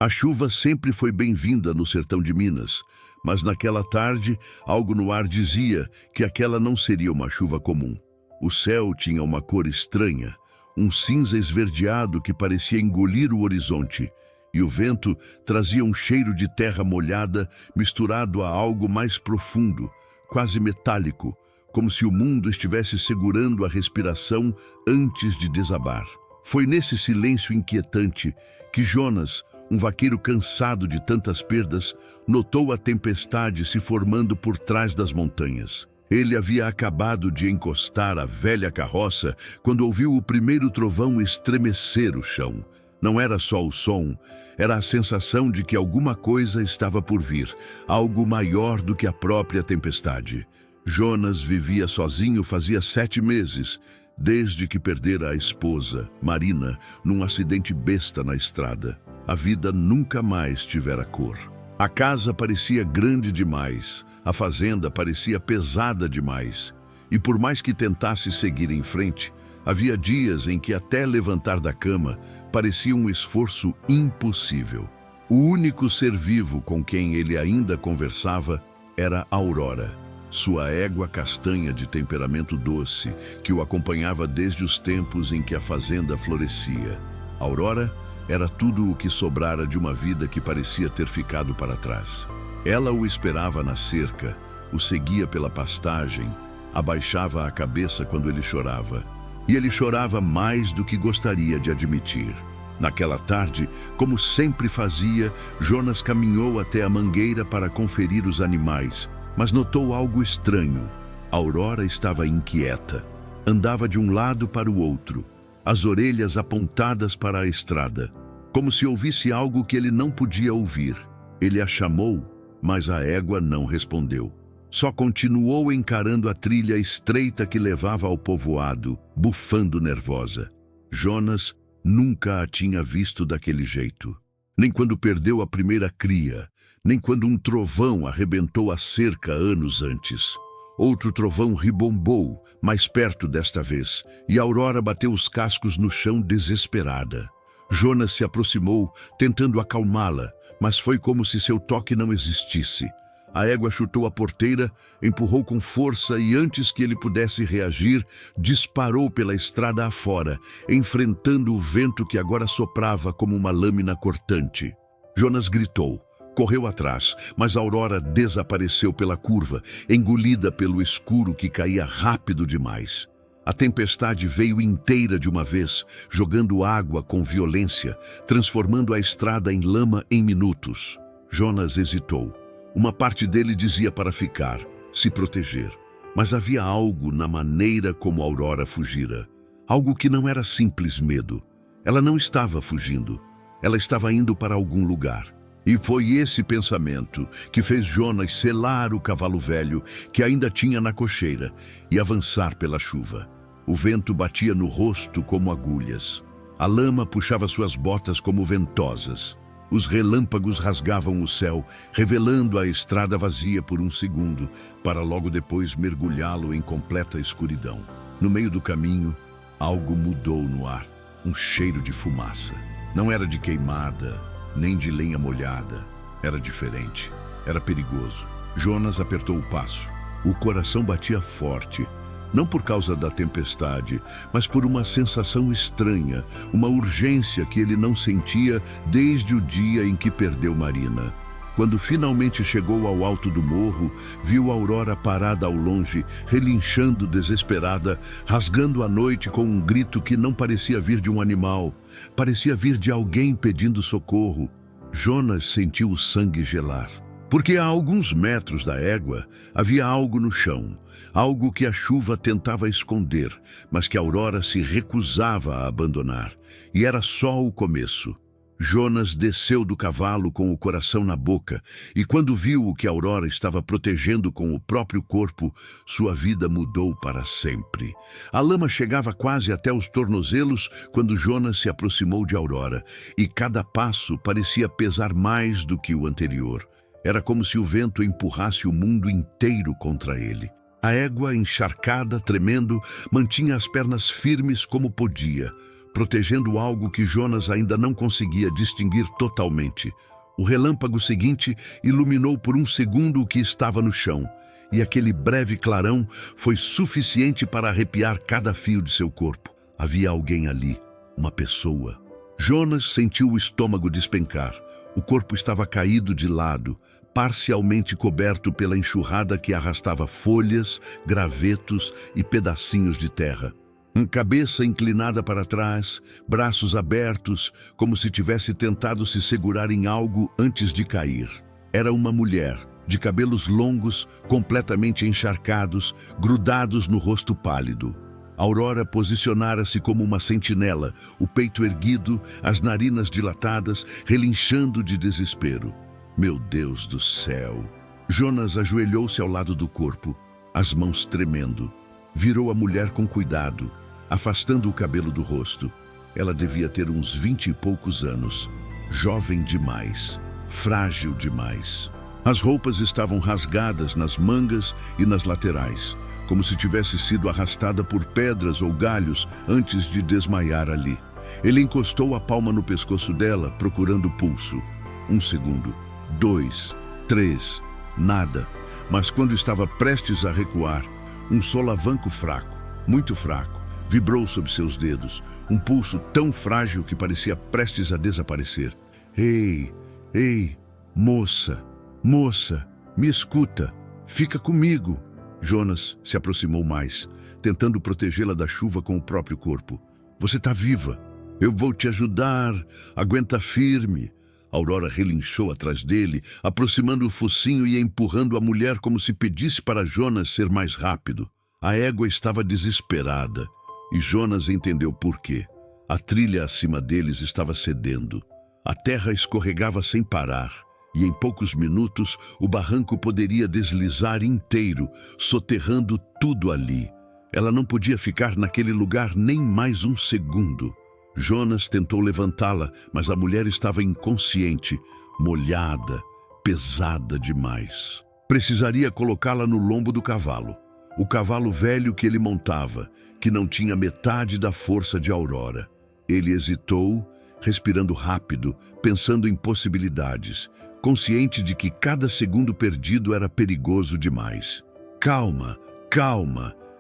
A chuva sempre foi bem-vinda no sertão de Minas, mas naquela tarde, algo no ar dizia que aquela não seria uma chuva comum. O céu tinha uma cor estranha, um cinza esverdeado que parecia engolir o horizonte, e o vento trazia um cheiro de terra molhada misturado a algo mais profundo, quase metálico, como se o mundo estivesse segurando a respiração antes de desabar. Foi nesse silêncio inquietante que Jonas, um vaqueiro cansado de tantas perdas, notou a tempestade se formando por trás das montanhas. Ele havia acabado de encostar a velha carroça quando ouviu o primeiro trovão estremecer o chão. Não era só o som, era a sensação de que alguma coisa estava por vir, algo maior do que a própria tempestade. Jonas vivia sozinho fazia 7 meses, desde que perdera a esposa, Marina, num acidente besta na estrada. A vida nunca mais tivera cor. A casa parecia grande demais, a fazenda parecia pesada demais. E por mais que tentasse seguir em frente, havia dias em que até levantar da cama parecia um esforço impossível. O único ser vivo com quem ele ainda conversava era Aurora, sua égua castanha de temperamento doce, que o acompanhava desde os tempos em que a fazenda florescia. Aurora era tudo o que sobrara de uma vida que parecia ter ficado para trás. Ela o esperava na cerca, o seguia pela pastagem, abaixava a cabeça quando ele chorava. E ele chorava mais do que gostaria de admitir. Naquela tarde, como sempre fazia, Jonas caminhou até a mangueira para conferir os animais, mas notou algo estranho. Aurora estava inquieta. Andava de um lado para o outro, as orelhas apontadas para a estrada, como se ouvisse algo que ele não podia ouvir. Ele a chamou, mas a égua não respondeu. Só continuou encarando a trilha estreita que levava ao povoado, bufando nervosa. Jonas nunca a tinha visto daquele jeito. Nem quando perdeu a primeira cria, nem quando um trovão arrebentou a cerca anos antes. Outro trovão ribombou, mais perto desta vez, e Aurora bateu os cascos no chão desesperada. Jonas se aproximou, tentando acalmá-la, mas foi como se seu toque não existisse. A égua chutou a porteira, empurrou com força e, antes que ele pudesse reagir, disparou pela estrada afora, enfrentando o vento que agora soprava como uma lâmina cortante. Jonas gritou. Correu atrás, mas Aurora desapareceu pela curva, engolida pelo escuro que caía rápido demais. A tempestade veio inteira de uma vez, jogando água com violência, transformando a estrada em lama em minutos. Jonas hesitou. Uma parte dele dizia para ficar, se proteger. Mas havia algo na maneira como Aurora fugira. Algo que não era simples medo. Ela não estava fugindo. Ela estava indo para algum lugar. E foi esse pensamento que fez Jonas selar o cavalo velho que ainda tinha na cocheira e avançar pela chuva. O vento batia no rosto como agulhas. A lama puxava suas botas como ventosas. Os relâmpagos rasgavam o céu, revelando a estrada vazia por um segundo, para logo depois mergulhá-lo em completa escuridão. No meio do caminho, algo mudou no ar, um cheiro de fumaça. Não era de queimada, nem de lenha molhada. Era diferente. Era perigoso. Jonas apertou o passo. O coração batia forte, não por causa da tempestade, mas por uma sensação estranha, uma urgência que ele não sentia desde o dia em que perdeu Marina. Quando finalmente chegou ao alto do morro, viu Aurora parada ao longe, relinchando desesperada, rasgando a noite com um grito que não parecia vir de um animal, parecia vir de alguém pedindo socorro. Jonas sentiu o sangue gelar, porque a alguns metros da égua havia algo no chão, algo que a chuva tentava esconder, mas que Aurora se recusava a abandonar, e era só o começo. Jonas desceu do cavalo com o coração na boca, e quando viu o que Aurora estava protegendo com o próprio corpo, sua vida mudou para sempre. A lama chegava quase até os tornozelos quando Jonas se aproximou de Aurora, e cada passo parecia pesar mais do que o anterior. Era como se o vento empurrasse o mundo inteiro contra ele. A égua, encharcada, tremendo, mantinha as pernas firmes como podia, protegendo algo que Jonas ainda não conseguia distinguir totalmente. O relâmpago seguinte iluminou por um segundo o que estava no chão, e aquele breve clarão foi suficiente para arrepiar cada fio de seu corpo. Havia alguém ali, uma pessoa. Jonas sentiu o estômago despencar. O corpo estava caído de lado, parcialmente coberto pela enxurrada que arrastava folhas, gravetos e pedacinhos de terra. Cabeça inclinada para trás, braços abertos, como se tivesse tentado se segurar em algo antes de cair. Era uma mulher, de cabelos longos, completamente encharcados, grudados no rosto pálido. Aurora posicionara-se como uma sentinela, o peito erguido, as narinas dilatadas, relinchando de desespero. Meu Deus do céu! Jonas ajoelhou-se ao lado do corpo, as mãos tremendo. Virou a mulher com cuidado, afastando o cabelo do rosto. Ela devia ter uns 20 e poucos anos. Jovem demais, frágil demais. As roupas estavam rasgadas nas mangas e nas laterais, como se tivesse sido arrastada por pedras ou galhos antes de desmaiar ali. Ele encostou a palma no pescoço dela, procurando o pulso. 1 segundo, 2, 3, nada. Mas quando estava prestes a recuar, um solavanco fraco, muito fraco, vibrou sob seus dedos, um pulso tão frágil que parecia prestes a desaparecer. Ei, moça, me escuta, fica comigo. Jonas se aproximou mais, tentando protegê-la da chuva com o próprio corpo. Você está viva. Eu vou te ajudar. Aguenta firme. Aurora relinchou atrás dele, aproximando o focinho e empurrando a mulher como se pedisse para Jonas ser mais rápido. A égua estava desesperada. E Jonas entendeu por quê. A trilha acima deles estava cedendo. A terra escorregava sem parar, e em poucos minutos o barranco poderia deslizar inteiro, soterrando tudo ali. Ela não podia ficar naquele lugar nem mais um segundo. Jonas tentou levantá-la, mas a mulher estava inconsciente, molhada, pesada demais. Precisaria colocá-la no lombo do cavalo. O cavalo velho que ele montava, que não tinha metade da força de Aurora. Ele hesitou, respirando rápido, pensando em possibilidades, consciente de que cada segundo perdido era perigoso demais. Calma,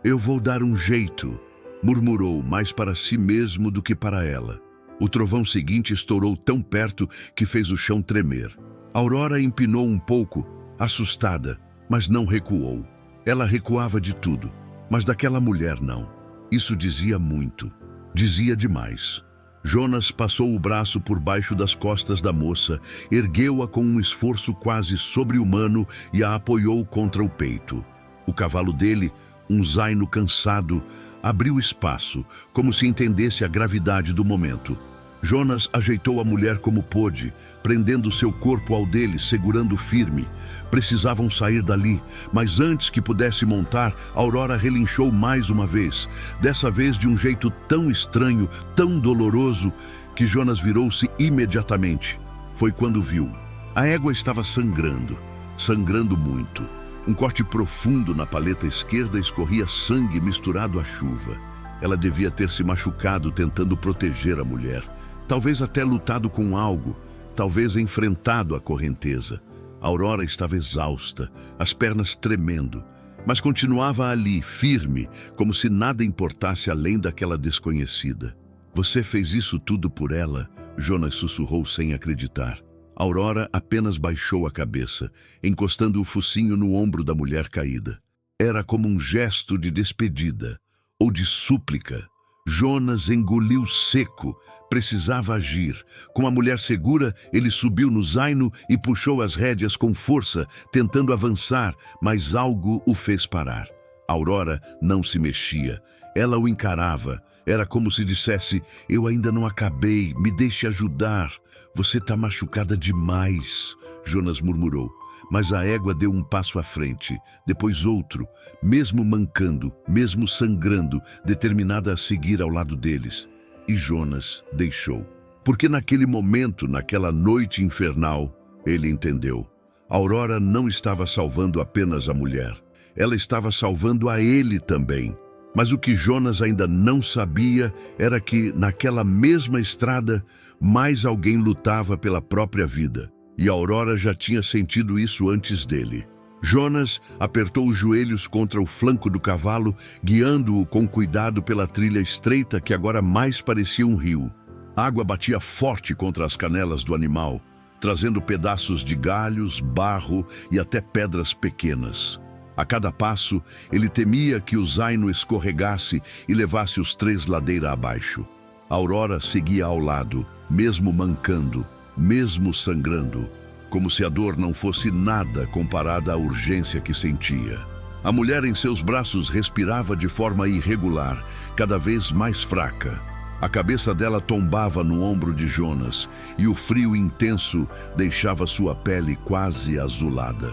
eu vou dar um jeito, murmurou mais para si mesmo do que para ela. O trovão seguinte estourou tão perto que fez o chão tremer. Aurora empinou um pouco, assustada, mas não recuou. Ela recuava de tudo, mas daquela mulher não. Isso dizia muito. Dizia demais. Jonas passou o braço por baixo das costas da moça, ergueu-a com um esforço quase sobre-humano e a apoiou contra o peito. O cavalo dele, um zaino cansado, abriu espaço, como se entendesse a gravidade do momento. Jonas ajeitou a mulher como pôde, prendendo seu corpo ao dele, segurando firme. Precisavam sair dali, mas antes que pudesse montar, Aurora relinchou mais uma vez, dessa vez de um jeito tão estranho, tão doloroso, que Jonas virou-se imediatamente. Foi quando viu. A égua estava sangrando muito. Um corte profundo na paleta esquerda escorria sangue misturado à chuva. Ela devia ter se machucado tentando proteger a mulher. Talvez até lutado com algo, talvez enfrentado a correnteza. Aurora estava exausta, as pernas tremendo, mas continuava ali, firme, como se nada importasse além daquela desconhecida. Você fez isso tudo por ela? Jonas sussurrou sem acreditar. Aurora apenas baixou a cabeça, encostando o focinho no ombro da mulher caída. Era como um gesto de despedida, ou de súplica. Jonas engoliu seco, precisava agir. Com a mulher segura, ele subiu no zaino e puxou as rédeas com força, tentando avançar, mas algo o fez parar. Aurora não se mexia. Ela o encarava. Era como se dissesse, eu ainda não acabei, me deixe ajudar. Você está machucada demais, Jonas murmurou. Mas a égua deu um passo à frente, depois outro, mesmo mancando, mesmo sangrando, determinada a seguir ao lado deles. E Jonas deixou. Porque naquele momento, naquela noite infernal, ele entendeu. Aurora não estava salvando apenas a mulher. Ela estava salvando a ele também. Mas o que Jonas ainda não sabia era que, naquela mesma estrada, mais alguém lutava pela própria vida. E Aurora já tinha sentido isso antes dele. Jonas apertou os joelhos contra o flanco do cavalo, guiando-o com cuidado pela trilha estreita que agora mais parecia um rio. A água batia forte contra as canelas do animal, trazendo pedaços de galhos, barro e até pedras pequenas. A cada passo, ele temia que o zaino escorregasse e levasse os três ladeira abaixo. Aurora seguia ao lado, mesmo mancando, mesmo sangrando, como se a dor não fosse nada comparada à urgência que sentia. A mulher em seus braços respirava de forma irregular, cada vez mais fraca. A cabeça dela tombava no ombro de Jonas e o frio intenso deixava sua pele quase azulada.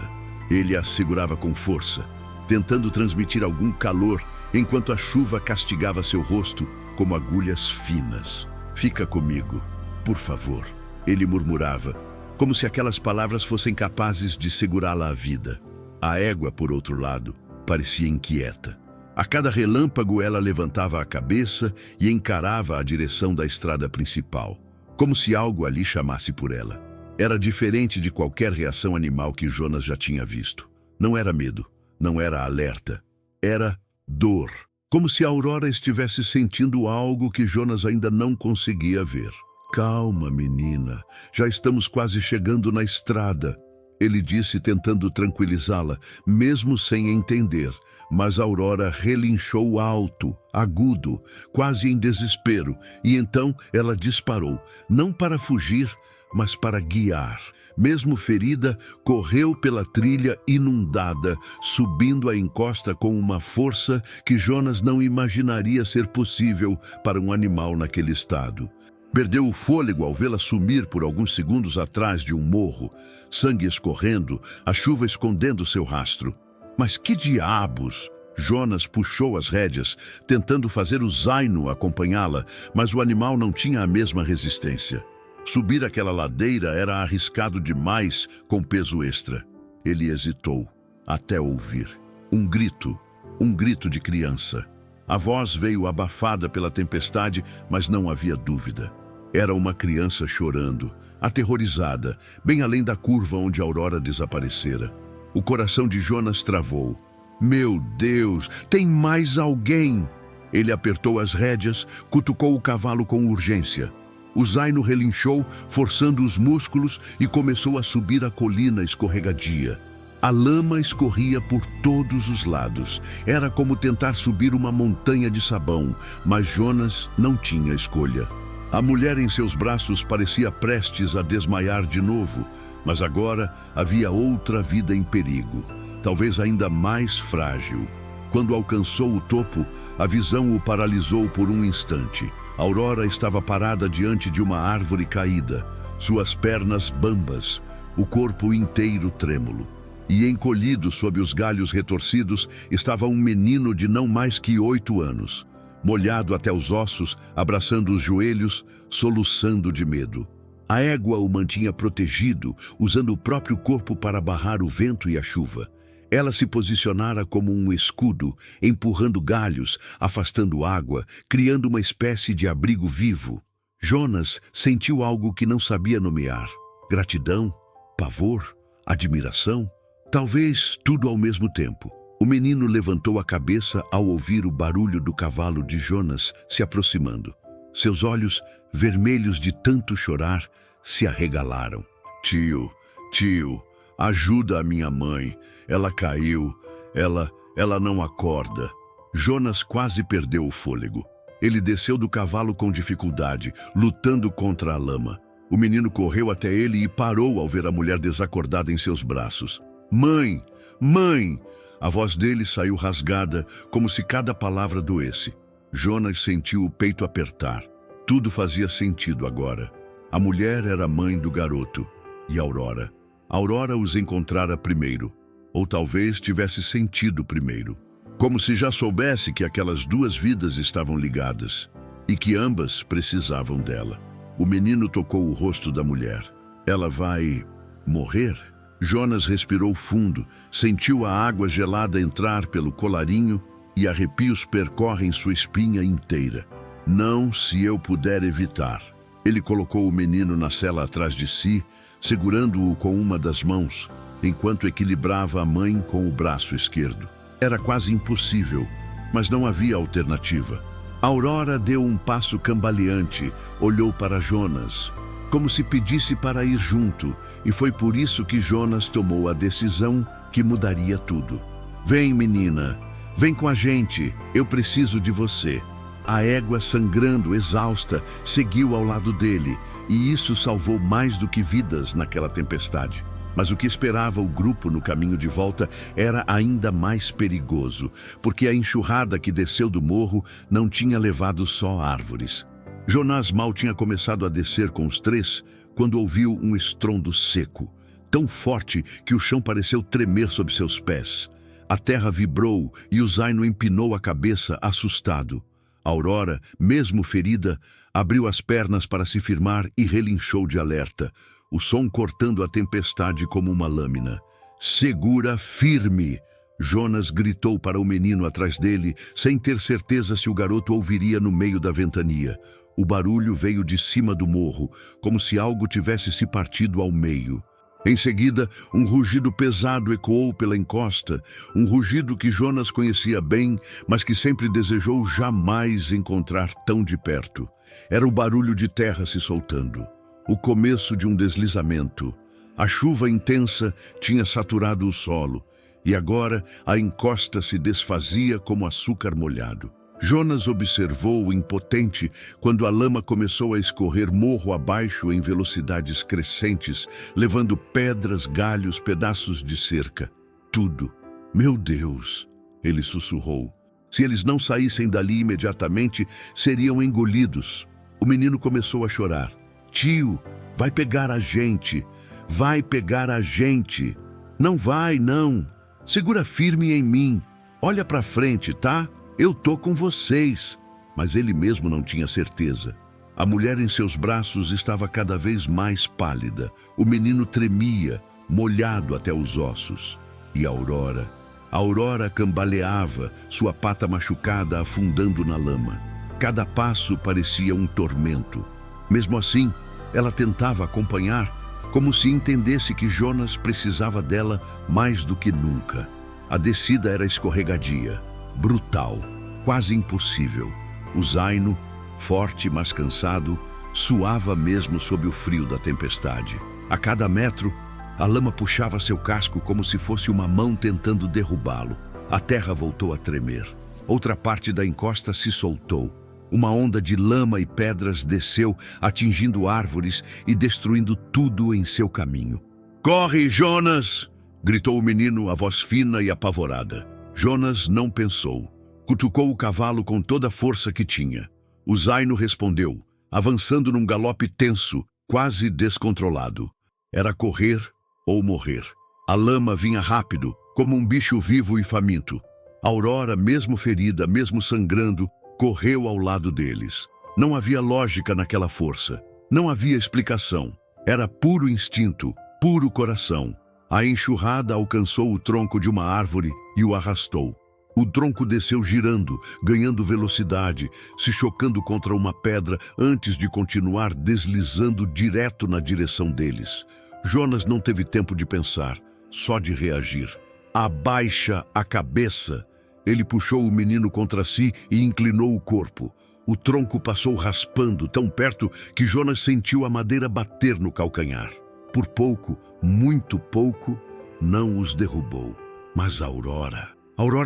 Ele a segurava com força, tentando transmitir algum calor, enquanto a chuva castigava seu rosto como agulhas finas. "Fica comigo, por favor", ele murmurava, como se aquelas palavras fossem capazes de segurá-la à vida. A égua, por outro lado, parecia inquieta. A cada relâmpago ela levantava a cabeça e encarava a direção da estrada principal, como se algo ali chamasse por ela. Era diferente de qualquer reação animal que Jonas já tinha visto. Não era medo, não era alerta, era dor. Como se a Aurora estivesse sentindo algo que Jonas ainda não conseguia ver. "Calma, menina, já estamos quase chegando na estrada", ele disse, tentando tranquilizá-la, mesmo sem entender. Mas a Aurora relinchou alto, agudo, quase em desespero, e então ela disparou, não para fugir, mas para guiar. Mesmo ferida, correu pela trilha inundada, subindo a encosta com uma força que Jonas não imaginaria ser possível para um animal naquele estado. Perdeu o fôlego ao vê-la sumir por alguns segundos atrás de um morro, sangue escorrendo, a chuva escondendo seu rastro. Mas que diabos! Jonas puxou as rédeas, tentando fazer o zaino acompanhá-la, mas o animal não tinha a mesma resistência. Subir aquela ladeira era arriscado demais com peso extra. Ele hesitou, até ouvir. Um grito de criança. A voz veio abafada pela tempestade, mas não havia dúvida. Era uma criança chorando, aterrorizada, bem além da curva onde a Aurora desaparecera. O coração de Jonas travou. "Meu Deus, tem mais alguém!" Ele apertou as rédeas, cutucou o cavalo com urgência. O zaino relinchou, forçando os músculos, e começou a subir a colina escorregadia. A lama escorria por todos os lados. Era como tentar subir uma montanha de sabão, mas Jonas não tinha escolha. A mulher em seus braços parecia prestes a desmaiar de novo, mas agora havia outra vida em perigo, talvez ainda mais frágil. Quando alcançou o topo, a visão o paralisou por um instante. Aurora estava parada diante de uma árvore caída, suas pernas bambas, o corpo inteiro trêmulo. E encolhido sob os galhos retorcidos estava um menino de não mais que 8 anos, molhado até os ossos, abraçando os joelhos, soluçando de medo. A égua o mantinha protegido, usando o próprio corpo para barrar o vento e a chuva. Ela se posicionara como um escudo, empurrando galhos, afastando água, criando uma espécie de abrigo vivo. Jonas sentiu algo que não sabia nomear. Gratidão, pavor, admiração, talvez tudo ao mesmo tempo. O menino levantou a cabeça ao ouvir o barulho do cavalo de Jonas se aproximando. Seus olhos, vermelhos de tanto chorar, se arregalaram. Tio, ajuda a minha mãe. Ela caiu. Ela não acorda." Jonas quase perdeu o fôlego. Ele desceu do cavalo com dificuldade, lutando contra a lama. O menino correu até ele e parou ao ver a mulher desacordada em seus braços. Mãe! Mãe!" A voz dele saiu rasgada, como se cada palavra doesse. Jonas sentiu o peito apertar. Tudo fazia sentido agora. A mulher era a mãe do garoto. E Aurora? Aurora os encontrara primeiro. Ou talvez tivesse sentido primeiro. Como se já soubesse que aquelas duas vidas estavam ligadas. E que ambas precisavam dela. O menino tocou o rosto da mulher. Ela vai morrer? Jonas respirou fundo, sentiu a água gelada entrar pelo colarinho e arrepios percorrem sua espinha inteira. Não, se eu puder evitar. Ele colocou o menino na cela atrás de si, segurando-o com uma das mãos, enquanto equilibrava a mãe com o braço esquerdo. Era quase impossível, mas não havia alternativa. Aurora deu um passo cambaleante, olhou para Jonas, como se pedisse para ir junto, e foi por isso que Jonas tomou a decisão que mudaria tudo. Vem, menina, vem com a gente, eu preciso de você. A égua, sangrando, exausta, seguiu ao lado dele, e isso salvou mais do que vidas naquela tempestade. Mas o que esperava o grupo no caminho de volta era ainda mais perigoso, porque a enxurrada que desceu do morro não tinha levado só árvores. Jonas mal tinha começado a descer com os três, quando ouviu um estrondo seco, tão forte que o chão pareceu tremer sob seus pés. A terra vibrou e o zaino empinou a cabeça, assustado. Aurora, mesmo ferida, abriu as pernas para se firmar e relinchou de alerta, o som cortando a tempestade como uma lâmina. Segura firme! Jonas gritou para o menino atrás dele, sem ter certeza se o garoto ouviria no meio da ventania. O barulho veio de cima do morro, como se algo tivesse se partido ao meio. Em seguida, um rugido pesado ecoou pela encosta, um rugido que Jonas conhecia bem, mas que sempre desejou jamais encontrar tão de perto. Era o barulho de terra se soltando, o começo de um deslizamento. A chuva intensa tinha saturado o solo, e agora a encosta se desfazia como açúcar molhado. Jonas observou, impotente, quando a lama começou a escorrer morro abaixo em velocidades crescentes, levando pedras, galhos, pedaços de cerca. Tudo. Meu Deus! Ele sussurrou. Se eles não saíssem dali imediatamente, seriam engolidos. O menino começou a chorar. Tio, vai pegar a gente! Vai pegar a gente! Não vai, não! Segura firme em mim. Olha pra frente, tá? Eu tô com vocês. Mas ele mesmo não tinha certeza. A mulher em seus braços estava cada vez mais pálida. O menino tremia, molhado até os ossos. E Aurora? Aurora cambaleava, sua pata machucada afundando na lama. Cada passo parecia um tormento. Mesmo assim, ela tentava acompanhar, como se entendesse que Jonas precisava dela mais do que nunca. A descida era escorregadia, brutal, quase impossível. O zaino, forte mas cansado, suava mesmo sob o frio da tempestade. A cada metro, a lama puxava seu casco como se fosse uma mão tentando derrubá-lo. A terra voltou a tremer. Outra parte da encosta se soltou. Uma onda de lama e pedras desceu, atingindo árvores e destruindo tudo em seu caminho. "Corre, Jonas!" gritou o menino, a voz fina e apavorada. Jonas não pensou. Cutucou o cavalo com toda a força que tinha. O zaino respondeu, avançando num galope tenso, quase descontrolado. Era correr ou morrer. A lama vinha rápido, como um bicho vivo e faminto. Aurora, mesmo ferida, mesmo sangrando, correu ao lado deles. Não havia lógica naquela força. Não havia explicação. Era puro instinto, puro coração. A enxurrada alcançou o tronco de uma árvore e o arrastou. O tronco desceu girando, ganhando velocidade, se chocando contra uma pedra antes de continuar deslizando direto na direção deles. Jonas não teve tempo de pensar, só de reagir. "Abaixa a cabeça!" Ele puxou o menino contra si e inclinou o corpo. O tronco passou raspando tão perto que Jonas sentiu a madeira bater no calcanhar. Por pouco, muito pouco, não os derrubou. Mas Aurora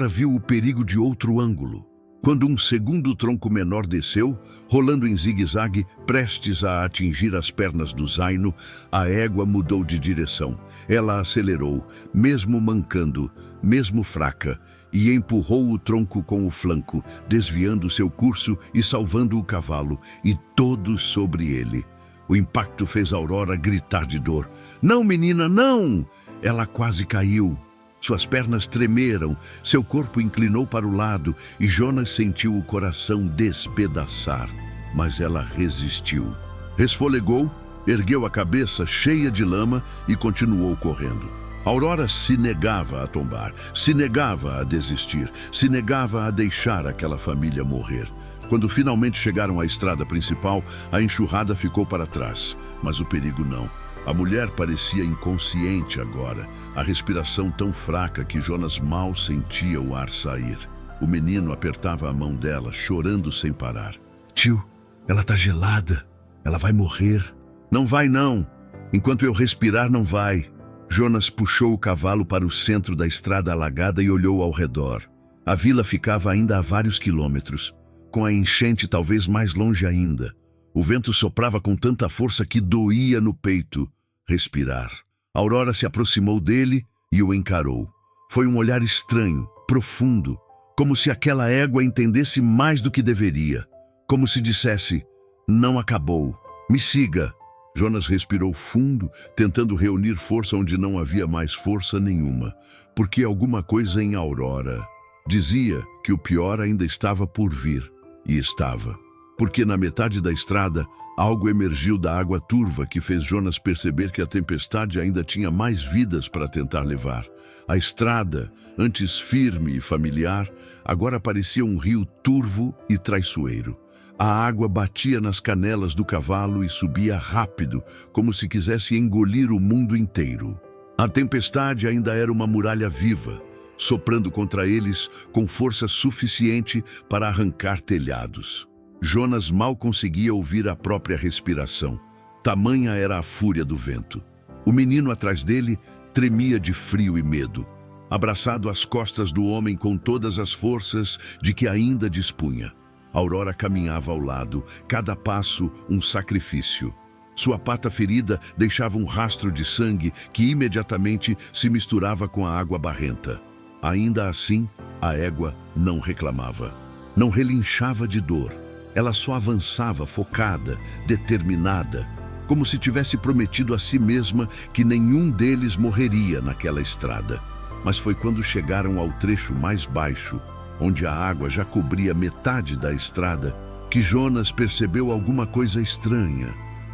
viu o perigo de outro ângulo. Quando um segundo tronco menor desceu, rolando em zigue-zague, prestes a atingir as pernas do zaino, a égua mudou de direção. Ela acelerou, mesmo mancando, mesmo fraca, e empurrou o tronco com o flanco, desviando seu curso e salvando o cavalo, e todos sobre ele. O impacto fez Aurora gritar de dor. "Não, menina, não!" Ela quase caiu. Suas pernas tremeram, seu corpo inclinou para o lado e Jonas sentiu o coração despedaçar. Mas ela resistiu. Resfolegou, ergueu a cabeça cheia de lama e continuou correndo. Aurora se negava a tombar, se negava a desistir, se negava a deixar aquela família morrer. Quando finalmente chegaram à estrada principal, a enxurrada ficou para trás, mas o perigo não. A mulher parecia inconsciente agora, a respiração tão fraca que Jonas mal sentia o ar sair. O menino apertava a mão dela, chorando sem parar. Tio, ela tá gelada. Ela vai morrer. Não vai, não. Enquanto eu respirar, não vai. Jonas puxou o cavalo para o centro da estrada alagada e olhou ao redor. A vila ficava ainda a vários quilômetros, com a enchente talvez mais longe ainda. O vento soprava com tanta força que doía no peito respirar. Aurora se aproximou dele e o encarou. Foi um olhar estranho, profundo, como se aquela égua entendesse mais do que deveria. Como se dissesse, não acabou, me siga. Jonas respirou fundo, tentando reunir força onde não havia mais força nenhuma, porque alguma coisa em Aurora dizia que o pior ainda estava por vir. E estava. Porque na metade da estrada, algo emergiu da água turva que fez Jonas perceber que a tempestade ainda tinha mais vidas para tentar levar. A estrada, antes firme e familiar, agora parecia um rio turvo e traiçoeiro. A água batia nas canelas do cavalo e subia rápido, como se quisesse engolir o mundo inteiro. A tempestade ainda era uma muralha viva, soprando contra eles com força suficiente para arrancar telhados. Jonas mal conseguia ouvir a própria respiração. Tamanha era a fúria do vento. O menino atrás dele tremia de frio e medo, abraçado às costas do homem com todas as forças de que ainda dispunha. Aurora caminhava ao lado, cada passo um sacrifício. Sua pata ferida deixava um rastro de sangue que imediatamente se misturava com a água barrenta. Ainda assim, a égua não reclamava. Não relinchava de dor. Ela só avançava focada, determinada, como se tivesse prometido a si mesma que nenhum deles morreria naquela estrada. Mas foi quando chegaram ao trecho mais baixo, onde a água já cobria metade da estrada, que Jonas percebeu alguma coisa estranha.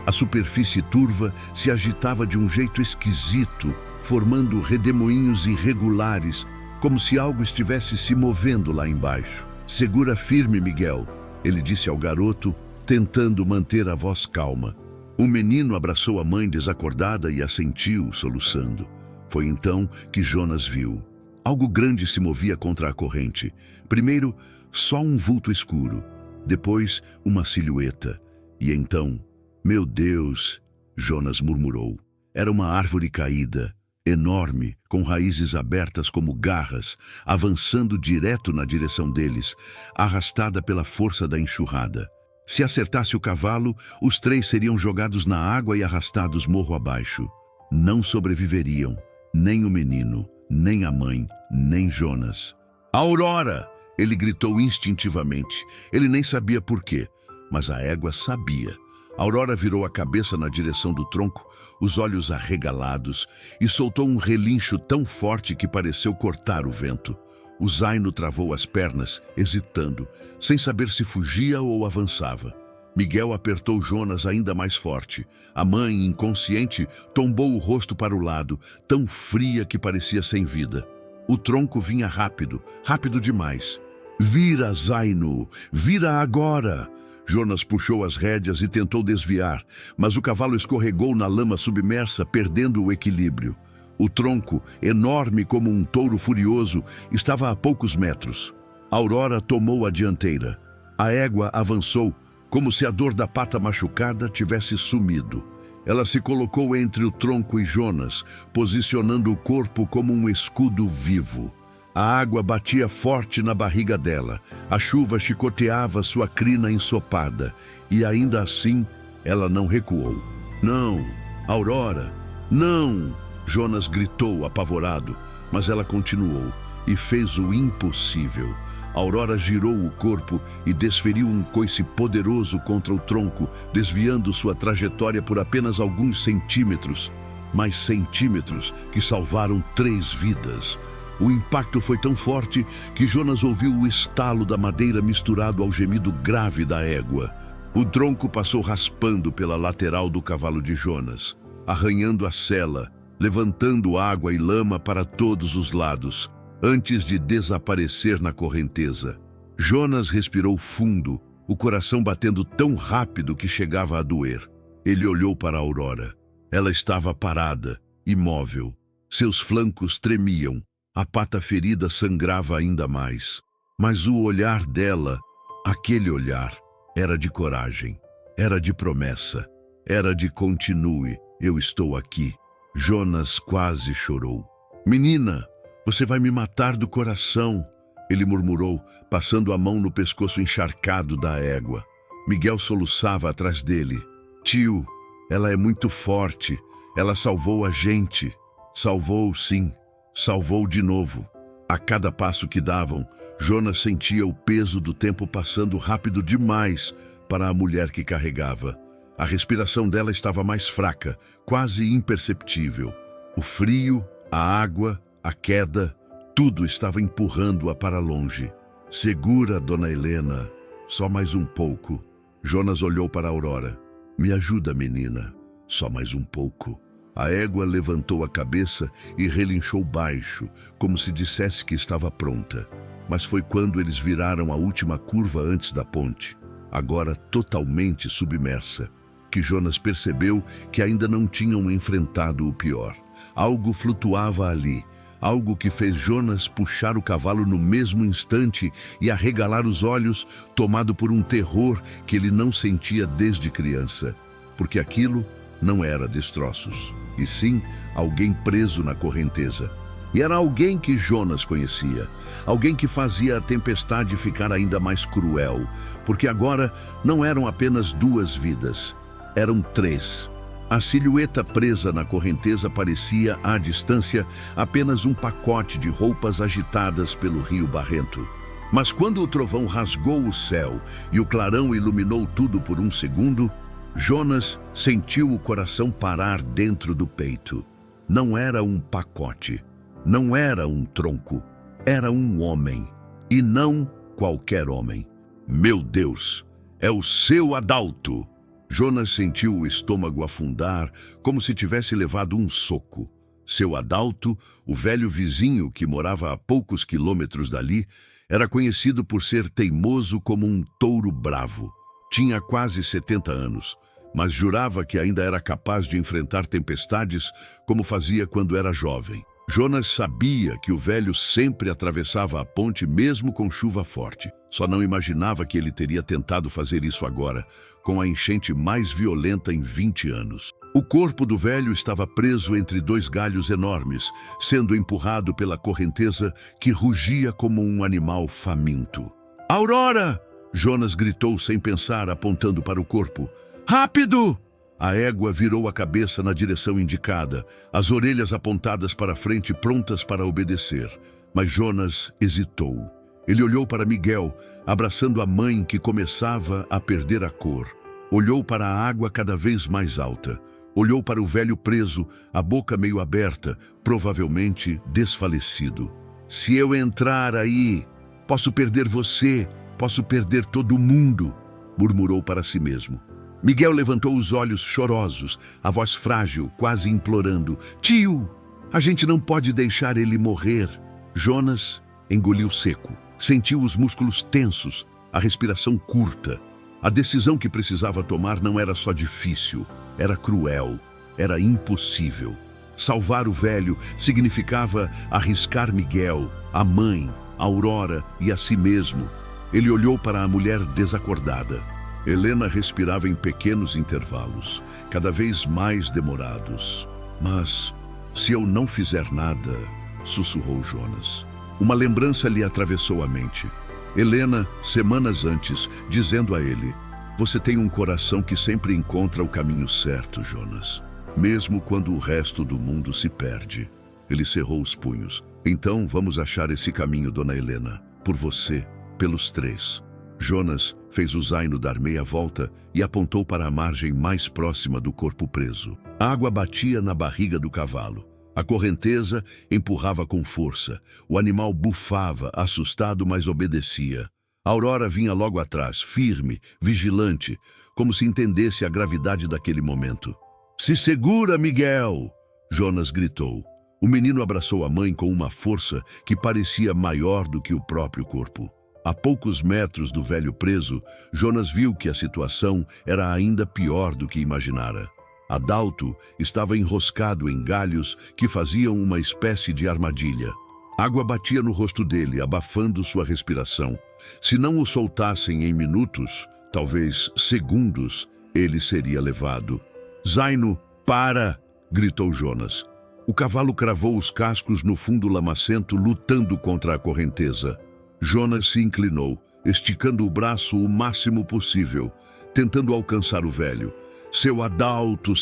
A superfície turva se agitava de um jeito esquisito, formando redemoinhos irregulares, como se algo estivesse se movendo lá embaixo. Segura firme, Miguel, ele disse ao garoto, tentando manter a voz calma. O menino abraçou a mãe desacordada e assentiu, soluçando. Foi então que Jonas viu. Algo grande se movia contra a corrente. Primeiro, só um vulto escuro. Depois, uma silhueta. E então, meu Deus, Jonas murmurou. Era uma árvore caída, enorme, com raízes abertas como garras, avançando direto na direção deles, arrastada pela força da enxurrada. Se acertasse o cavalo, os três seriam jogados na água e arrastados morro abaixo. Não sobreviveriam, nem o menino, nem a mãe, nem Jonas. Aurora! Ele gritou instintivamente. Ele nem sabia por quê, mas a égua sabia. Aurora virou a cabeça na direção do tronco, os olhos arregalados, e soltou um relincho tão forte que pareceu cortar o vento. O zaino travou as pernas, hesitando, sem saber se fugia ou avançava. Miguel apertou Jonas ainda mais forte. A mãe, inconsciente, tombou o rosto para o lado, tão fria que parecia sem vida. O tronco vinha rápido, rápido demais. Vira, zaino! Vira agora! Jonas puxou as rédeas e tentou desviar, mas o cavalo escorregou na lama submersa, perdendo o equilíbrio. O tronco, enorme como um touro furioso, estava a poucos metros. Aurora tomou a dianteira. A égua avançou, como se a dor da pata machucada tivesse sumido. Ela se colocou entre o tronco e Jonas, posicionando o corpo como um escudo vivo. A água batia forte na barriga dela, a chuva chicoteava sua crina ensopada, e ainda assim ela não recuou. Não, Aurora, não! Jonas gritou apavorado, mas ela continuou e fez o impossível. Aurora girou o corpo e desferiu um coice poderoso contra o tronco, desviando sua trajetória por apenas alguns centímetros, mas centímetros que salvaram 3 vidas. O impacto foi tão forte que Jonas ouviu o estalo da madeira misturado ao gemido grave da égua. O tronco passou raspando pela lateral do cavalo de Jonas, arranhando a sela levantando água e lama para todos os lados, antes de desaparecer na correnteza. Jonas respirou fundo, o coração batendo tão rápido que chegava a doer. Ele olhou para Aurora. Ela estava parada, imóvel. Seus flancos tremiam, a pata ferida sangrava ainda mais. Mas o olhar dela, aquele olhar, era de coragem, era de promessa, era de continue, eu estou aqui. Jonas quase chorou. Menina, você vai me matar do coração, ele murmurou, passando a mão no pescoço encharcado da égua. Miguel soluçava atrás dele. Tio, ela é muito forte, ela salvou a gente. Salvou, sim, salvou de novo. A cada passo que davam, Jonas sentia o peso do tempo passando rápido demais para a mulher que carregava. A respiração dela estava mais fraca, quase imperceptível. O frio, a água, a queda, tudo estava empurrando-a para longe. Segura, dona Helena, só mais um pouco. Jonas olhou para Aurora. Me ajuda, menina, só mais um pouco. A égua levantou a cabeça e relinchou baixo, como se dissesse que estava pronta. Mas foi quando eles viraram a última curva antes da ponte, agora totalmente submersa, que Jonas percebeu que ainda não tinham enfrentado o pior. Algo flutuava ali, algo que fez Jonas puxar o cavalo no mesmo instante e arregalar os olhos, tomado por um terror que ele não sentia desde criança, porque aquilo não era destroços, e sim alguém preso na correnteza. E era alguém que Jonas conhecia, alguém que fazia a tempestade ficar ainda mais cruel, porque agora não eram apenas duas vidas, eram três. A silhueta presa na correnteza parecia, à distância, apenas um pacote de roupas agitadas pelo rio barrento. Mas quando o trovão rasgou o céu e o clarão iluminou tudo por um segundo, Jonas sentiu o coração parar dentro do peito. Não era um pacote, não era um tronco, era um homem, e não qualquer homem. Meu Deus, é o seu Adalto! Jonas sentiu o estômago afundar, como se tivesse levado um soco. Seu Adalto, o velho vizinho que morava a poucos quilômetros dali, era conhecido por ser teimoso como um touro bravo. Tinha quase 70 anos, mas jurava que ainda era capaz de enfrentar tempestades como fazia quando era jovem. Jonas sabia que o velho sempre atravessava a ponte mesmo com chuva forte. Só não imaginava que ele teria tentado fazer isso agora, com a enchente mais violenta em 20 anos. O corpo do velho estava preso entre dois galhos enormes, sendo empurrado pela correnteza que rugia como um animal faminto. Aurora! Jonas gritou sem pensar, apontando para o corpo. Rápido! A égua virou a cabeça na direção indicada, as orelhas apontadas para frente, prontas para obedecer. Mas Jonas hesitou. Ele olhou para Miguel, abraçando a mãe que começava a perder a cor. Olhou para a água cada vez mais alta. Olhou para o velho preso, a boca meio aberta, provavelmente desfalecido. Se eu entrar aí, posso perder você, posso perder todo mundo, murmurou para si mesmo. Miguel levantou os olhos chorosos, a voz frágil, quase implorando. Tio, a gente não pode deixar ele morrer. Jonas engoliu seco. Sentiu os músculos tensos, a respiração curta. A decisão que precisava tomar não era só difícil, era cruel, era impossível. Salvar o velho significava arriscar Miguel, a mãe, a Aurora e a si mesmo. Ele olhou para a mulher desacordada. Helena respirava em pequenos intervalos, cada vez mais demorados. Mas, se eu não fizer nada, sussurrou Jonas. Uma lembrança lhe atravessou a mente. Helena, semanas antes, dizendo a ele: você tem um coração que sempre encontra o caminho certo, Jonas. Mesmo quando o resto do mundo se perde. Ele cerrou os punhos. Então vamos achar esse caminho, dona Helena. Por você, pelos três. Jonas fez o zaino dar meia volta e apontou para a margem mais próxima do corpo preso. A água batia na barriga do cavalo. A correnteza empurrava com força. O animal bufava, assustado, mas obedecia. A Aurora vinha logo atrás, firme, vigilante, como se entendesse a gravidade daquele momento. Se segura, Miguel! Jonas gritou. O menino abraçou a mãe com uma força que parecia maior do que o próprio corpo. A poucos metros do velho preso, Jonas viu que a situação era ainda pior do que imaginara. Adalto estava enroscado em galhos que faziam uma espécie de armadilha. Água batia no rosto dele, abafando sua respiração. Se não o soltassem em minutos, talvez segundos, ele seria levado. Zaino, para! Gritou Jonas. O cavalo cravou os cascos no fundo lamacento, lutando contra a correnteza. Jonas se inclinou, esticando o braço o máximo possível, tentando alcançar o velho. Seu Adalto,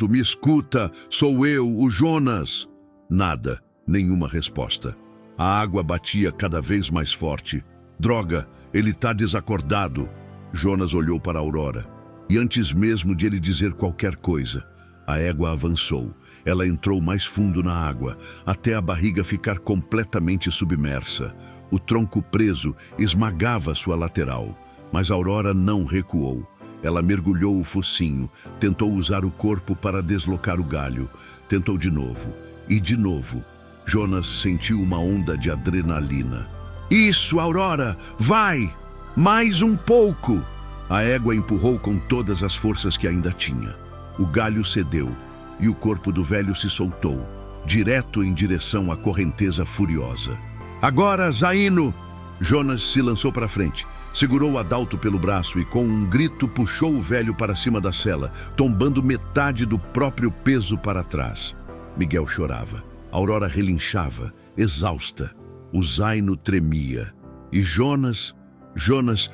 me escuta! Sou eu, o Jonas! Nada, nenhuma resposta. A água batia cada vez mais forte. Droga, ele tá desacordado. Jonas olhou para Aurora, e antes mesmo de ele dizer qualquer coisa, a égua avançou. Ela entrou mais fundo na água, até a barriga ficar completamente submersa. O tronco preso esmagava sua lateral, mas Aurora não recuou. Ela mergulhou o focinho, tentou usar o corpo para deslocar o galho. Tentou de novo, e de novo. Jonas sentiu uma onda de adrenalina. Isso, Aurora! Vai! Mais um pouco! A égua empurrou com todas as forças que ainda tinha. O galho cedeu e o corpo do velho se soltou, direto em direção à correnteza furiosa. Agora, Zaino! Jonas se lançou para frente, segurou Adalto pelo braço e com um grito puxou o velho para cima da sela, tombando metade do próprio peso para trás. Miguel chorava. Aurora relinchava, exausta. O Zaino tremia. E Jonas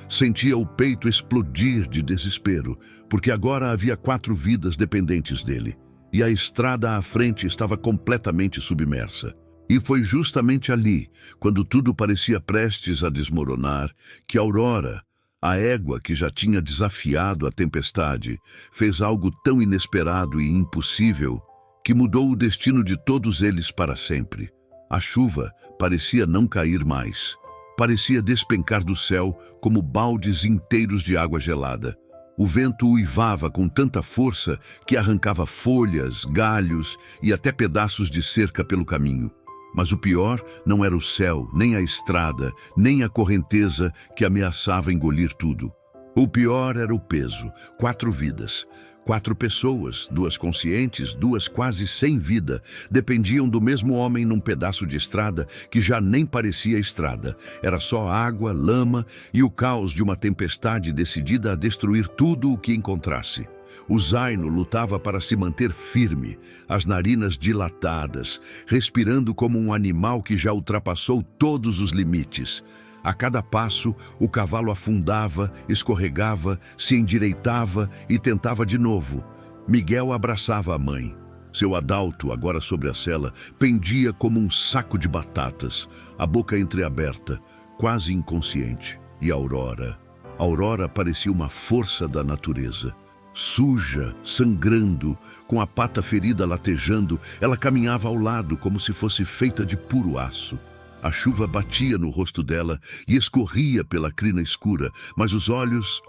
sentia o peito explodir de desespero, porque agora havia 4 vidas dependentes dele, e a estrada à frente estava completamente submersa. E foi justamente ali, quando tudo parecia prestes a desmoronar, que Aurora, a égua que já tinha desafiado a tempestade, fez algo tão inesperado e impossível que mudou o destino de todos eles para sempre. A chuva parecia não cair mais. Parecia despencar do céu como baldes inteiros de água gelada. O vento uivava com tanta força que arrancava folhas, galhos e até pedaços de cerca pelo caminho. Mas o pior não era o céu, nem a estrada, nem a correnteza que ameaçava engolir tudo. O pior era o peso. 4 vidas. 4 pessoas, 2 conscientes, 2 quase sem vida, dependiam do mesmo homem num pedaço de estrada que já nem parecia estrada. Era só água, lama e o caos de uma tempestade decidida a destruir tudo o que encontrasse. O Zaino lutava para se manter firme, as narinas dilatadas, respirando como um animal que já ultrapassou todos os limites. A cada passo, o cavalo afundava, escorregava, se endireitava e tentava de novo. Miguel abraçava a mãe. Seu Adalto, agora sobre a sela, pendia como um saco de batatas, a boca entreaberta, quase inconsciente. E Aurora parecia uma força da natureza. Suja, sangrando, com a pata ferida latejando, ela caminhava ao lado como se fosse feita de puro aço. A chuva batia no rosto dela e escorria pela crina escura, mas os olhos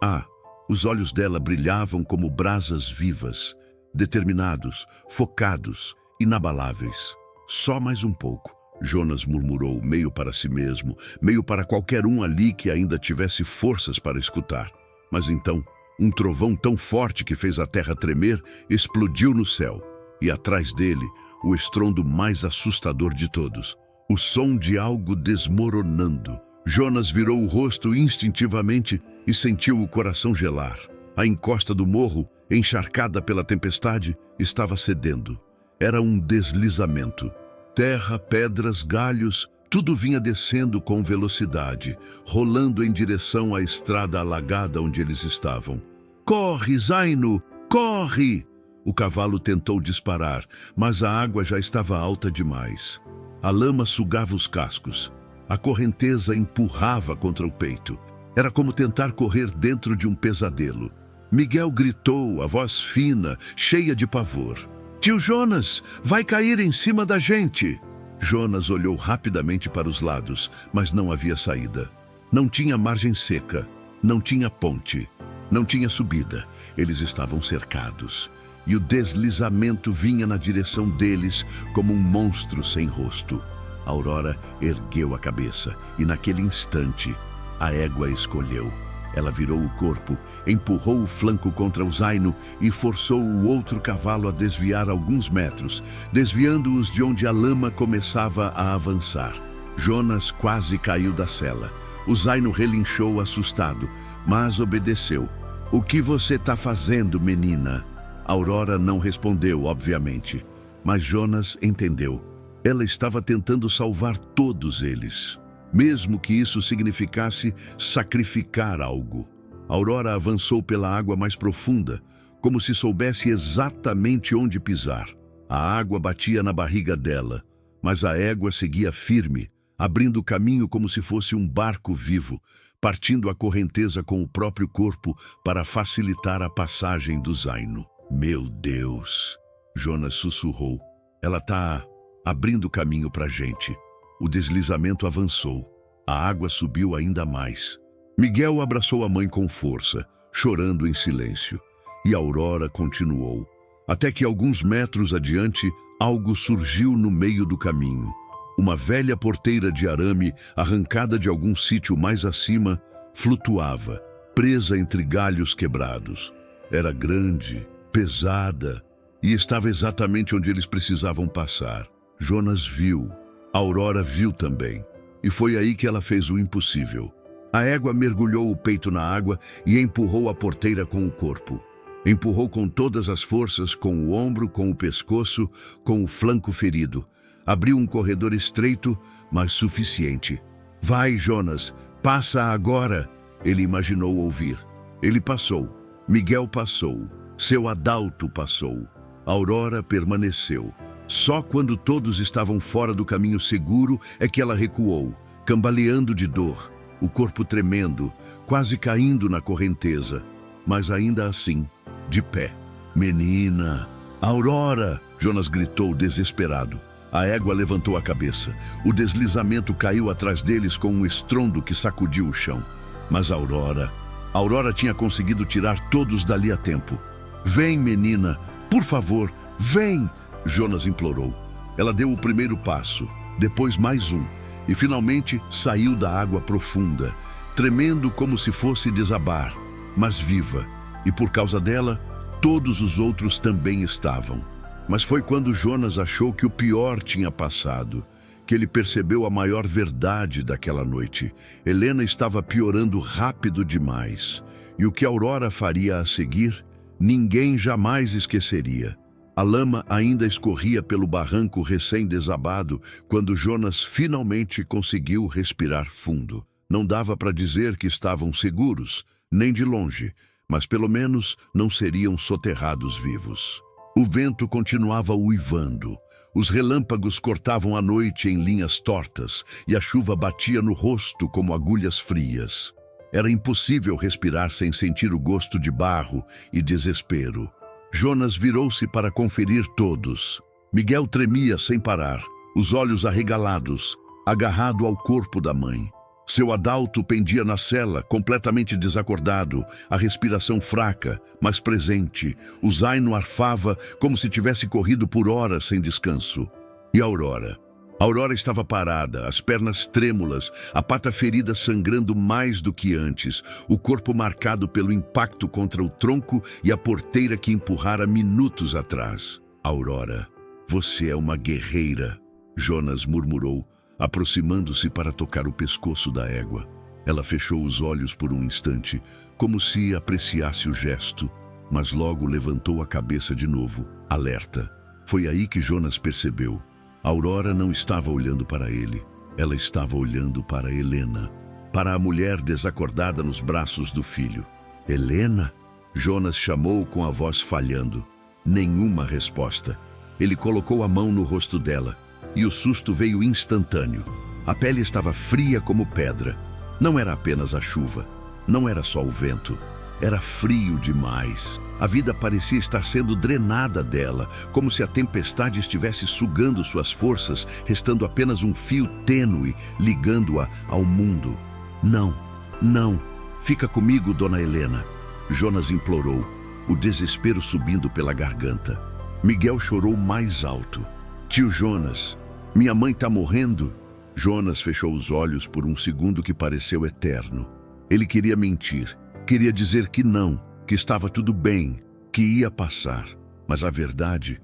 dela brilhavam como brasas vivas, determinados, focados, inabaláveis. Só mais um pouco, Jonas murmurou, meio para si mesmo, meio para qualquer um ali que ainda tivesse forças para escutar. Mas então, um trovão tão forte que fez a terra tremer explodiu no céu, e atrás dele, o estrondo mais assustador de todos. O som de algo desmoronando. Jonas virou o rosto instintivamente e sentiu o coração gelar. A encosta do morro, encharcada pela tempestade, estava cedendo. Era um deslizamento. Terra, pedras, galhos, tudo vinha descendo com velocidade, rolando em direção à estrada alagada onde eles estavam. Corre, Zaino! Corre! O cavalo tentou disparar, mas a água já estava alta demais. A lama sugava os cascos. A correnteza empurrava contra o peito. Era como tentar correr dentro de um pesadelo. Miguel gritou, a voz fina, cheia de pavor. Tio Jonas, vai cair em cima da gente! Jonas olhou rapidamente para os lados, mas não havia saída. Não tinha margem seca, não tinha ponte, não tinha subida. Eles estavam cercados. e o deslizamento vinha na direção deles como um monstro sem rosto. Aurora ergueu a cabeça e, naquele instante, a égua escolheu. Ela virou o corpo, empurrou o flanco contra o zaino e forçou o outro cavalo a desviar alguns metros, desviando-os de onde a lama começava a avançar. Jonas quase caiu da sela. O zaino relinchou assustado, mas obedeceu. "O que você está fazendo, menina?" Aurora não respondeu, obviamente, mas Jonas entendeu. Ela estava tentando salvar todos eles, mesmo que isso significasse sacrificar algo. Aurora avançou pela água mais profunda, como se soubesse exatamente onde pisar. A água batia na barriga dela, mas a égua seguia firme, abrindo caminho como se fosse um barco vivo, partindo a correnteza com o próprio corpo para facilitar a passagem do zaino. "Meu Deus!" Jonas sussurrou. "Ela está abrindo caminho para a gente." O deslizamento avançou. A água subiu ainda mais. Miguel abraçou a mãe com força, chorando em silêncio. E Aurora continuou. Até que alguns metros adiante, algo surgiu no meio do caminho. Uma velha porteira de arame, arrancada de algum sítio mais acima, flutuava, presa entre galhos quebrados. Era grande, pesada, e estava exatamente onde eles precisavam passar. Jonas viu. Aurora viu também. E foi aí que ela fez o impossível. A égua mergulhou o peito na água e empurrou a porteira com o corpo. Empurrou com todas as forças, com o ombro, com o pescoço, com o flanco ferido. Abriu um corredor estreito, mas suficiente. "Vai, Jonas, passa agora!" Ele imaginou ouvir. Ele passou. Miguel passou. Seu adalto passou. Aurora permaneceu. Só quando todos estavam fora do caminho seguro é que ela recuou, cambaleando de dor, o corpo tremendo, quase caindo na correnteza, mas ainda assim, de pé. "Menina! Aurora!" Jonas gritou desesperado. A égua levantou a cabeça. O deslizamento caiu atrás deles com um estrondo que sacudiu o chão. Mas Aurora tinha conseguido tirar todos dali a tempo. "Vem, menina! Por favor, vem!" Jonas implorou. Ela deu o primeiro passo, depois mais um, e finalmente saiu da água profunda, tremendo como se fosse desabar, mas viva. E por causa dela, todos os outros também estavam. Mas foi quando Jonas achou que o pior tinha passado, que ele percebeu a maior verdade daquela noite. Helena estava piorando rápido demais, e o que Aurora faria a seguir, ninguém jamais esqueceria. A lama ainda escorria pelo barranco recém-desabado quando Jonas finalmente conseguiu respirar fundo. Não dava para dizer que estavam seguros, nem de longe, mas pelo menos não seriam soterrados vivos. O vento continuava uivando. Os relâmpagos cortavam a noite em linhas tortas e a chuva batia no rosto como agulhas frias. Era impossível respirar sem sentir o gosto de barro e desespero. Jonas virou-se para conferir todos. Miguel tremia sem parar, os olhos arregalados, agarrado ao corpo da mãe. Seu adalto pendia na sela, completamente desacordado, a respiração fraca, mas presente. O zaino arfava como se tivesse corrido por horas sem descanso. E Aurora? Aurora estava parada, as pernas trêmulas, a pata ferida sangrando mais do que antes, o corpo marcado pelo impacto contra o tronco e a porteira que empurrara minutos atrás. "Aurora, você é uma guerreira", Jonas murmurou, aproximando-se para tocar o pescoço da égua. Ela fechou os olhos por um instante, como se apreciasse o gesto, mas logo levantou a cabeça de novo, alerta. Foi aí que Jonas percebeu. Aurora não estava olhando para ele, ela estava olhando para Helena, para a mulher desacordada nos braços do filho. "Helena?" Jonas chamou com a voz falhando. Nenhuma resposta. Ele colocou a mão no rosto dela, e o susto veio instantâneo. A pele estava fria como pedra. Não era apenas a chuva, não era só o vento. Era frio demais. A vida parecia estar sendo drenada dela, como se a tempestade estivesse sugando suas forças, restando apenas um fio tênue, ligando-a ao mundo. Não, fica comigo, Dona Helena." Jonas implorou. o desespero subindo pela garganta. Miguel chorou mais alto. Tio Jonas, minha mãe tá morrendo. Jonas fechou os olhos por um segundo que pareceu eterno. Ele queria mentir, queria dizer que não, que estava tudo bem, que ia passar. Mas a verdade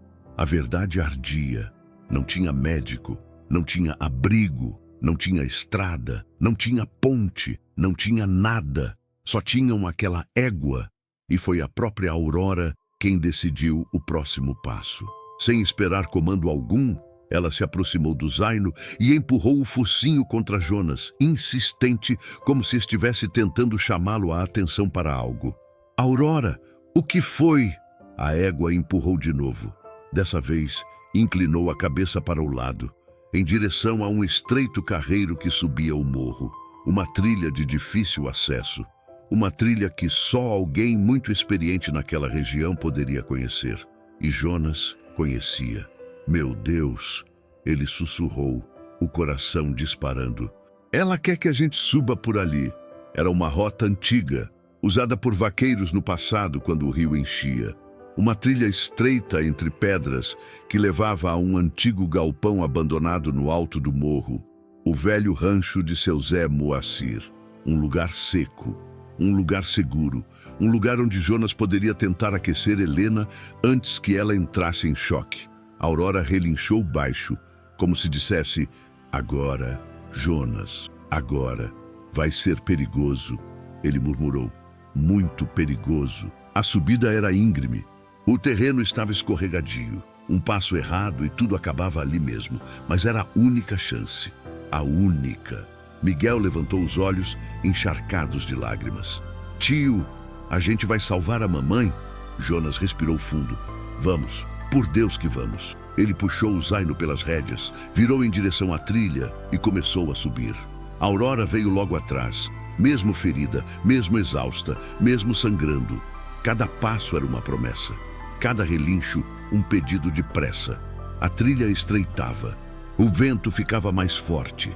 ardia. Não tinha médico, não tinha abrigo, não tinha estrada, não tinha ponte, não tinha nada. Só tinham aquela égua. E foi a própria Aurora quem decidiu o próximo passo. Sem esperar comando algum, ela se aproximou do zaino e empurrou o focinho contra Jonas, insistente, como se estivesse tentando chamá-lo a atenção para algo. Aurora, o que foi? A égua empurrou de novo. Dessa vez, inclinou a cabeça para o lado, em direção a um estreito carreiro que subia o morro. Uma trilha de difícil acesso. Uma trilha que só alguém muito experiente naquela região poderia conhecer. E Jonas conhecia. Meu Deus, ele sussurrou, o coração disparando. Ela quer que a gente suba por ali. Era uma rota antiga, usada por vaqueiros no passado quando o rio enchia. Uma trilha estreita entre pedras que levava a um antigo galpão abandonado no alto do morro. O velho rancho de seu Zé Moacir. Um lugar seco. Um lugar seguro, um lugar onde Jonas poderia tentar aquecer Helena antes que ela entrasse em choque. Aurora relinchou baixo, como se dissesse, agora, Jonas, agora, vai ser perigoso. Ele murmurou, muito perigoso. A subida era íngreme, o terreno estava escorregadio, um passo errado e tudo acabava ali mesmo, mas era a única chance, a única. Miguel levantou os olhos, encharcados de lágrimas. Tio, a gente vai salvar a mamãe? Jonas respirou fundo. Vamos, por Deus que vamos. Ele puxou o zaino pelas rédeas, virou em direção à trilha e começou a subir. A Aurora veio logo atrás, mesmo ferida, mesmo exausta, mesmo sangrando. Cada passo era uma promessa, cada relincho um pedido de pressa. A trilha estreitava, o vento ficava mais forte.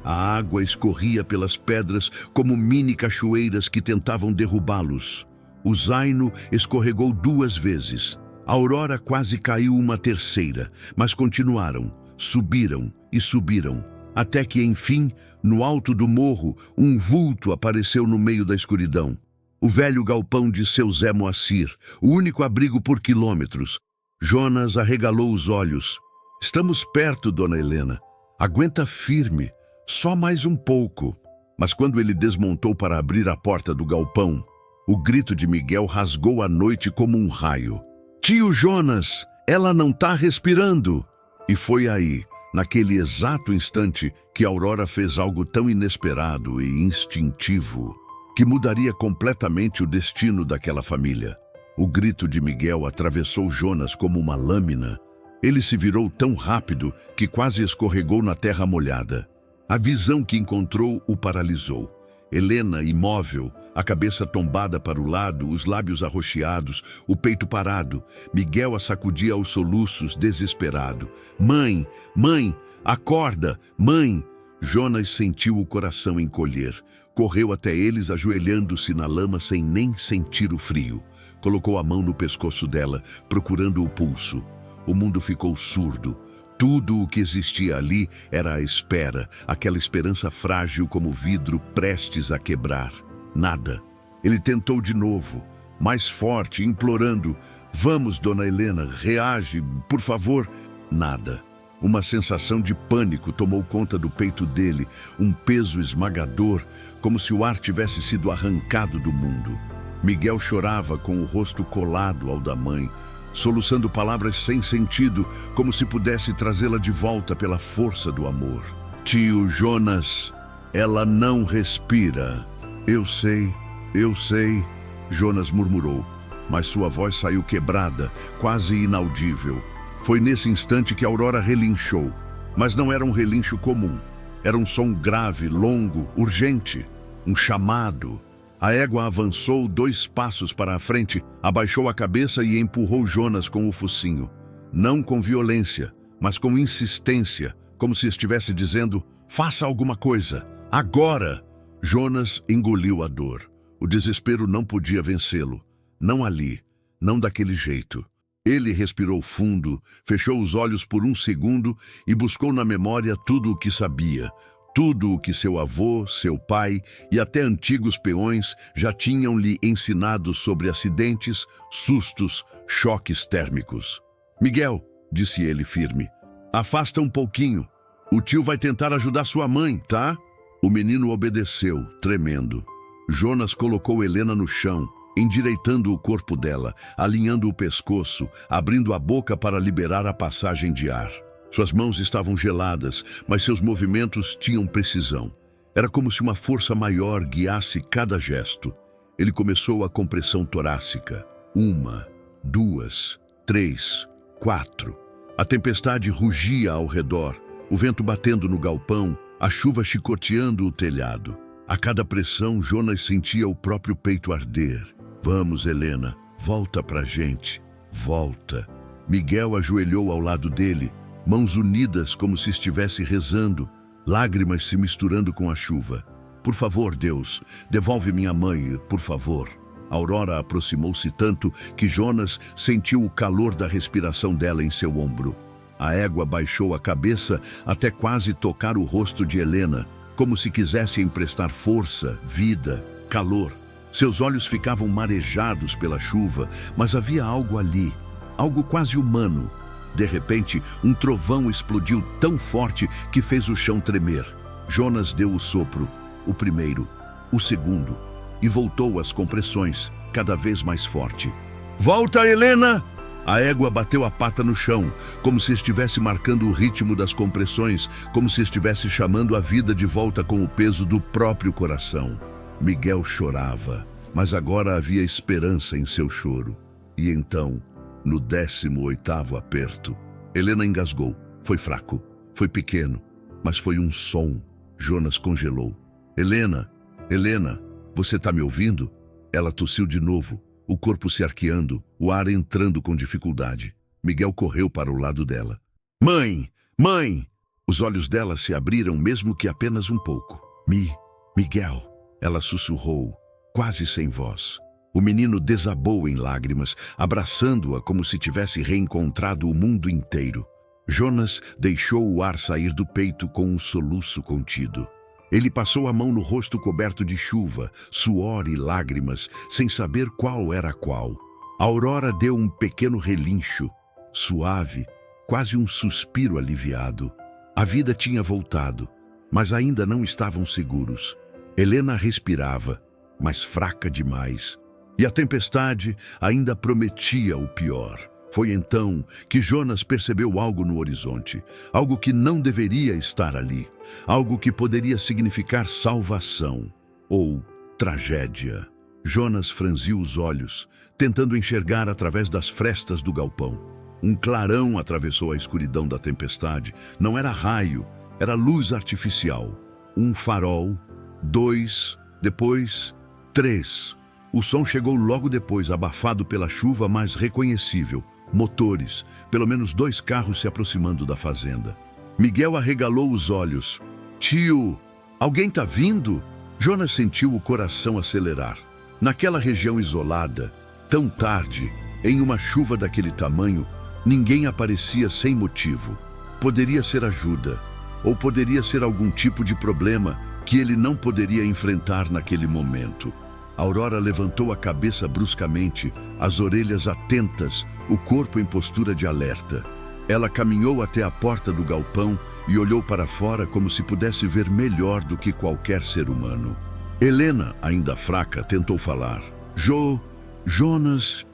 A água escorria pelas pedras como mini cachoeiras que tentavam derrubá-los. O zaino escorregou 2 vezes. A Aurora quase caiu uma terceira, mas continuaram, subiram e subiram, até que, enfim, no alto do morro, um vulto apareceu no meio da escuridão. O velho galpão de seu Zé Moacir, o único abrigo por quilômetros. Jonas arregalou os olhos. Estamos perto, dona Helena. Aguenta firme. Só mais um pouco. Mas quando ele desmontou para abrir a porta do galpão, o grito de Miguel rasgou a noite como um raio. Tio Jonas, ela não tá respirando! E foi aí, naquele exato instante, que Aurora fez algo tão inesperado e instintivo, que mudaria completamente o destino daquela família. O grito de Miguel atravessou Jonas como uma lâmina. Ele se virou tão rápido que quase escorregou na terra molhada. A visão que encontrou o paralisou. Helena, imóvel, a cabeça tombada para o lado, os lábios arroxeados, o peito parado. Miguel a sacudia aos soluços, desesperado. Mãe, mãe, acorda, mãe! Jonas sentiu o coração encolher. Correu até eles, ajoelhando-se na lama sem nem sentir o frio. Colocou a mão no pescoço dela, procurando o pulso. O mundo ficou surdo. Tudo o que existia ali era a espera, aquela esperança frágil como vidro prestes a quebrar. Nada. Ele tentou de novo, mais forte, implorando. Vamos, dona Helena, reage, por favor. Nada. Uma sensação de pânico tomou conta do peito dele, um peso esmagador, como se o ar tivesse sido arrancado do mundo. Miguel chorava com o rosto colado ao da mãe, soluçando palavras sem sentido, como se pudesse trazê-la de volta pela força do amor. Tio Jonas, ela não respira. Eu sei, Jonas murmurou, mas sua voz saiu quebrada, quase inaudível. Foi nesse instante que Aurora relinchou, mas não era um relincho comum. Era um som grave, longo, urgente, um chamado. A égua avançou 2 passos para a frente, abaixou a cabeça e empurrou Jonas com o focinho. Não com violência, mas com insistência, como se estivesse dizendo, faça alguma coisa, agora! Jonas engoliu a dor. O desespero não podia vencê-lo. Não ali, não daquele jeito. Ele respirou fundo, fechou os olhos por um segundo e buscou na memória tudo o que sabia, tudo o que seu avô, seu pai e até antigos peões já tinham lhe ensinado sobre acidentes, sustos, choques térmicos. Miguel, disse ele firme, afasta um pouquinho. O tio vai tentar ajudar sua mãe, tá? O menino obedeceu, tremendo. Jonas colocou Helena no chão, endireitando o corpo dela, alinhando o pescoço, abrindo a boca para liberar a passagem de ar. Suas mãos estavam geladas, mas seus movimentos tinham precisão. Era como se uma força maior guiasse cada gesto. Ele começou a compressão torácica. 1, 2, 3, 4. A tempestade rugia ao redor, o vento batendo no galpão, a chuva chicoteando o telhado. A cada pressão, Jonas sentia o próprio peito arder. Vamos, Helena, volta pra gente. Volta. Miguel ajoelhou ao lado dele, mãos unidas como se estivesse rezando, lágrimas se misturando com a chuva. Por favor, Deus, devolve minha mãe, por favor. Aurora aproximou-se tanto que Jonas sentiu o calor da respiração dela em seu ombro. A égua baixou a cabeça até quase tocar o rosto de Helena, como se quisesse emprestar força, vida, calor. Seus olhos ficavam marejados pela chuva, mas havia algo ali, algo quase humano. De repente, um trovão explodiu tão forte que fez o chão tremer. Jonas deu o sopro, o primeiro, o segundo, e voltou às compressões, cada vez mais forte. Volta, Helena! A égua bateu a pata no chão, como se estivesse marcando o ritmo das compressões, como se estivesse chamando a vida de volta com o peso do próprio coração. Miguel chorava, mas agora havia esperança em seu choro. E então, no 18º aperto, Helena engasgou. Foi fraco, foi pequeno, mas foi um som. Jonas congelou. Helena, Helena, você tá me ouvindo? Ela tossiu de novo. O corpo se arqueando, o ar entrando com dificuldade. Miguel correu para o lado dela. Mãe! Mãe! Os olhos dela se abriram, mesmo que apenas um pouco. Miguel! Ela sussurrou, quase sem voz. O menino desabou em lágrimas, abraçando-a como se tivesse reencontrado o mundo inteiro. Jonas deixou o ar sair do peito com um soluço contido. Ele passou a mão no rosto coberto de chuva, suor e lágrimas, sem saber qual era qual. A Aurora deu um pequeno relincho, suave, quase um suspiro aliviado. A vida tinha voltado, mas ainda não estavam seguros. Helena respirava, mas fraca demais. E a tempestade ainda prometia o pior. Foi então que Jonas percebeu algo no horizonte, algo que não deveria estar ali, algo que poderia significar salvação ou tragédia. Jonas franziu os olhos, tentando enxergar através das frestas do galpão. Um clarão atravessou a escuridão da tempestade. Não era raio, era luz artificial. Um farol, 2, depois 3. O som chegou logo depois, abafado pela chuva, mas reconhecível. Motores, pelo menos 2 carros se aproximando da fazenda. Miguel arregalou os olhos. Tio, alguém tá vindo? Jonas sentiu o coração acelerar. Naquela região isolada, tão tarde, em uma chuva daquele tamanho, ninguém aparecia sem motivo. Poderia ser ajuda, ou poderia ser algum tipo de problema que ele não poderia enfrentar naquele momento. Aurora levantou a cabeça bruscamente, as orelhas atentas, o corpo em postura de alerta. Ela caminhou até a porta do galpão e olhou para fora como se pudesse ver melhor do que qualquer ser humano. Helena, ainda fraca, tentou falar. Jonas,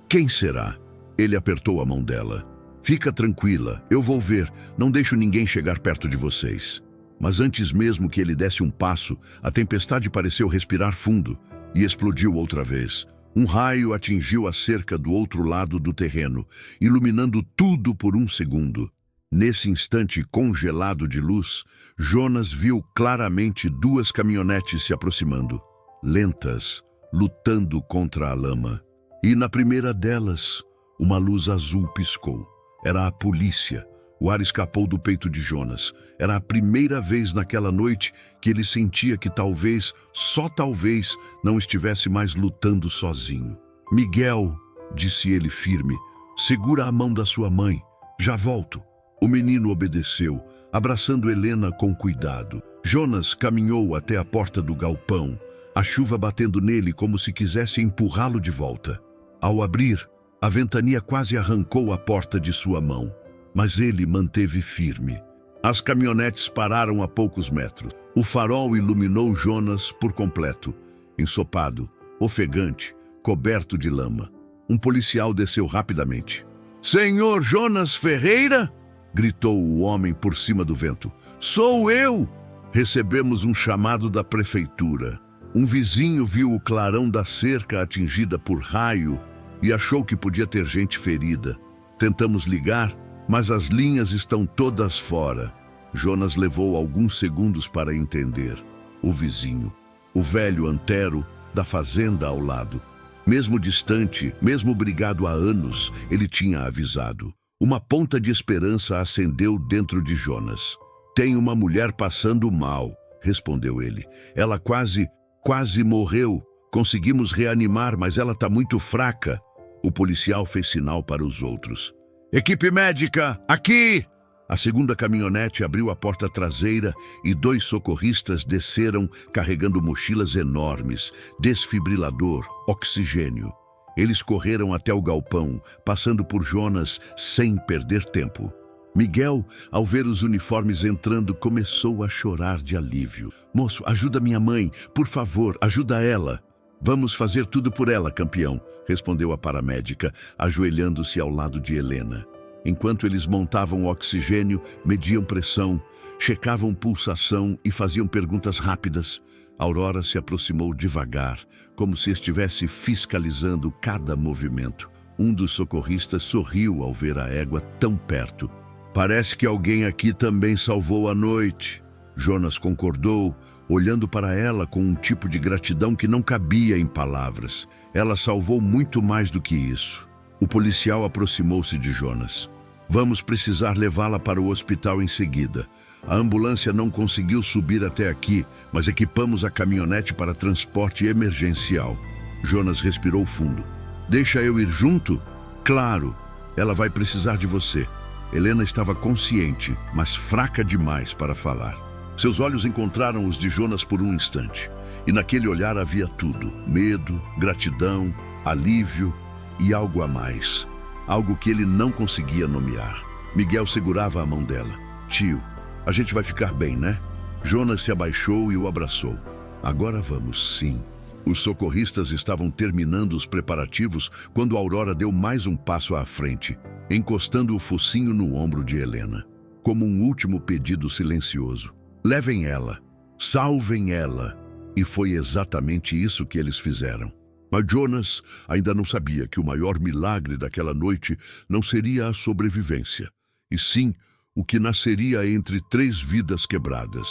quem será? Ele apertou a mão dela. Fica tranquila, eu vou ver, não deixo ninguém chegar perto de vocês. Mas antes mesmo que ele desse um passo, a tempestade pareceu respirar fundo e explodiu outra vez. Um raio atingiu a cerca do outro lado do terreno, iluminando tudo por um segundo. Nesse instante congelado de luz, Jonas viu claramente 2 caminhonetes se aproximando, lentas, lutando contra a lama. E na primeira delas, uma luz azul piscou. Era a polícia. O ar escapou do peito de Jonas. Era a primeira vez naquela noite que ele sentia que talvez, só talvez, não estivesse mais lutando sozinho. Miguel, disse ele firme. Segura a mão da sua mãe. Já volto. O menino obedeceu, abraçando Helena com cuidado. Jonas caminhou até a porta do galpão, a chuva batendo nele como se quisesse empurrá-lo de volta. Ao abrir, a ventania quase arrancou a porta de sua mão, mas ele manteve firme. As caminhonetes pararam a poucos metros. O farol iluminou Jonas por completo, ensopado, ofegante, coberto de lama. Um policial desceu rapidamente. "Senhor Jonas Ferreira?" gritou o homem por cima do vento. "Sou eu!" Recebemos um chamado da prefeitura. Um vizinho viu o clarão da cerca atingida por raio e achou que podia ter gente ferida. Tentamos ligar, mas as linhas estão todas fora. Jonas levou alguns segundos para entender. O vizinho, o velho Antero, da fazenda ao lado. Mesmo distante, mesmo brigado há anos, ele tinha avisado. Uma ponta de esperança acendeu dentro de Jonas. "Tem uma mulher passando mal", respondeu ele. "Ela quase morreu. Conseguimos reanimar, mas ela está muito fraca." O policial fez sinal para os outros. "Equipe médica, aqui!" A segunda caminhonete abriu a porta traseira e 2 socorristas desceram carregando mochilas enormes, desfibrilador, oxigênio. Eles correram até o galpão, passando por Jonas sem perder tempo. Miguel, ao ver os uniformes entrando, começou a chorar de alívio. "Moço, ajuda minha mãe, por favor, ajuda ela." "Vamos fazer tudo por ela, campeão", respondeu a paramédica, ajoelhando-se ao lado de Helena. Enquanto eles montavam oxigênio, mediam pressão, checavam pulsação e faziam perguntas rápidas, Aurora se aproximou devagar, como se estivesse fiscalizando cada movimento. Um dos socorristas sorriu ao ver a égua tão perto. "Parece que alguém aqui também salvou a noite." Jonas concordou, olhando para ela com um tipo de gratidão que não cabia em palavras. Ela salvou muito mais do que isso. O policial aproximou-se de Jonas. "Vamos precisar levá-la para o hospital em seguida. A ambulância não conseguiu subir até aqui, mas equipamos a caminhonete para transporte emergencial." Jonas respirou fundo. "Deixa eu ir junto?" "Claro, ela vai precisar de você." Helena estava consciente, mas fraca demais para falar. Seus olhos encontraram os de Jonas por um instante. E naquele olhar havia tudo: medo, gratidão, alívio e algo a mais. Algo que ele não conseguia nomear. Miguel segurava a mão dela. "Tio, a gente vai ficar bem, né?" Jonas se abaixou e o abraçou. "Agora vamos, sim." Os socorristas estavam terminando os preparativos quando Aurora deu mais um passo à frente, encostando o focinho no ombro de Helena, como um último pedido silencioso. "Levem ela, salvem ela." E foi exatamente isso que eles fizeram. Mas Jonas ainda não sabia que o maior milagre daquela noite não seria a sobrevivência, e sim o que nasceria entre 3 vidas quebradas,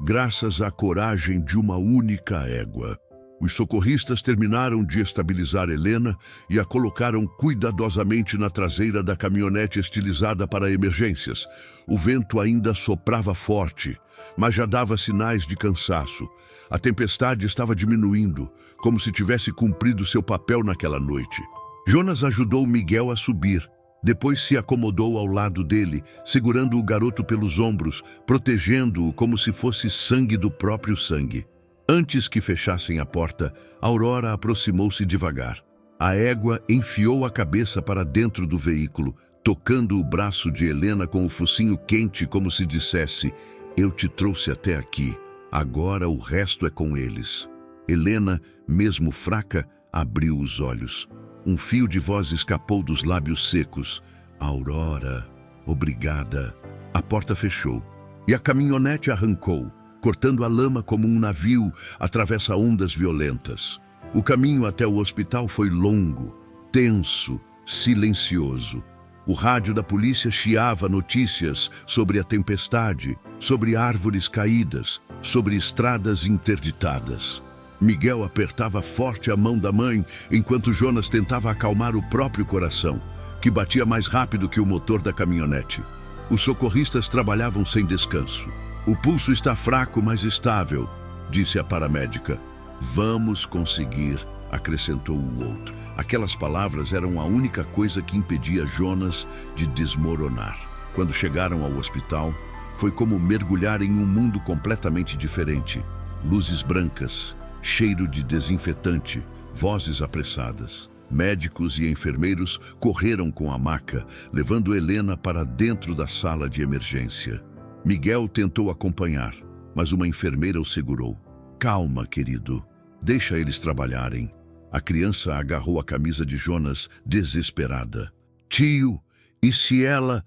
graças à coragem de uma única égua. Os socorristas terminaram de estabilizar Helena e a colocaram cuidadosamente na traseira da caminhonete estilizada para emergências. O vento ainda soprava forte, mas já dava sinais de cansaço. A tempestade estava diminuindo, como se tivesse cumprido seu papel naquela noite. Jonas ajudou Miguel a subir. Depois se acomodou ao lado dele, segurando o garoto pelos ombros, protegendo-o como se fosse sangue do próprio sangue. Antes que fechassem a porta, Aurora aproximou-se devagar. A égua enfiou a cabeça para dentro do veículo, tocando o braço de Helena com o focinho quente, como se dissesse: "Eu te trouxe até aqui, agora o resto é com eles." Helena, mesmo fraca, abriu os olhos. Um fio de voz escapou dos lábios secos. "Aurora, obrigada." A porta fechou e a caminhonete arrancou, cortando a lama como um navio atravessa ondas violentas. O caminho até o hospital foi longo, tenso, silencioso. O rádio da polícia chiava notícias sobre a tempestade, sobre árvores caídas, sobre estradas interditadas. Miguel apertava forte a mão da mãe, enquanto Jonas tentava acalmar o próprio coração, que batia mais rápido que o motor da caminhonete. Os socorristas trabalhavam sem descanso. "O pulso está fraco, mas estável", disse a paramédica. "Vamos conseguir acrescentou o outro. Aquelas palavras eram a única coisa que impedia Jonas de desmoronar. Quando chegaram ao hospital, foi como mergulhar em um mundo completamente diferente. Luzes brancas, cheiro de desinfetante, vozes apressadas. Médicos e enfermeiros correram com a maca, levando Helena para dentro da sala de emergência. Miguel tentou acompanhar, mas uma enfermeira o segurou. Calma, querido. Deixa eles trabalharem. A criança agarrou a camisa de Jonas, desesperada. Tio, e se ela...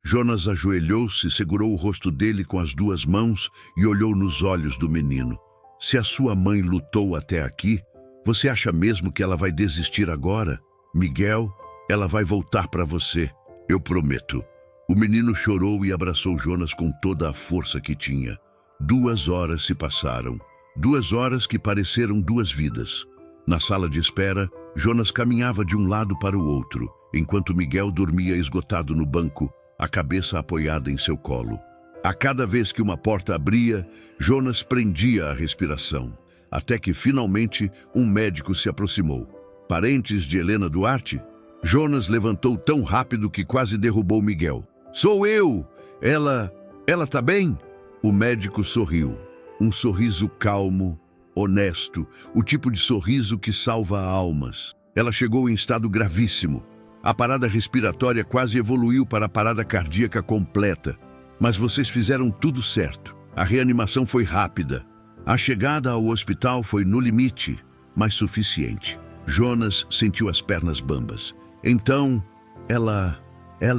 Jonas ajoelhou-se, segurou o rosto dele com as duas mãos e olhou nos olhos do menino. Se a sua mãe lutou até aqui, você acha mesmo que ela vai desistir agora? Miguel, ela vai voltar para você, eu prometo. O menino chorou e abraçou Jonas com toda a força que tinha. 2 horas se passaram. 2 horas que pareceram 2 vidas. Na sala de espera, Jonas caminhava de um lado para o outro, enquanto Miguel dormia esgotado no banco, a cabeça apoiada em seu colo. A cada vez que uma porta abria, Jonas prendia a respiração, até que finalmente um médico se aproximou. Parentes de Helena Duarte? Jonas levantou tão rápido que quase derrubou Miguel. Sou eu! Ela tá bem? O médico sorriu. Um sorriso calmo, honesto, o tipo de sorriso que salva almas. Ela chegou em estado gravíssimo. A parada respiratória quase evoluiu para a parada cardíaca completa. Mas vocês fizeram tudo certo. A reanimação foi rápida. A chegada ao hospital foi no limite, mas suficiente. Jonas sentiu as pernas bambas. Então, ela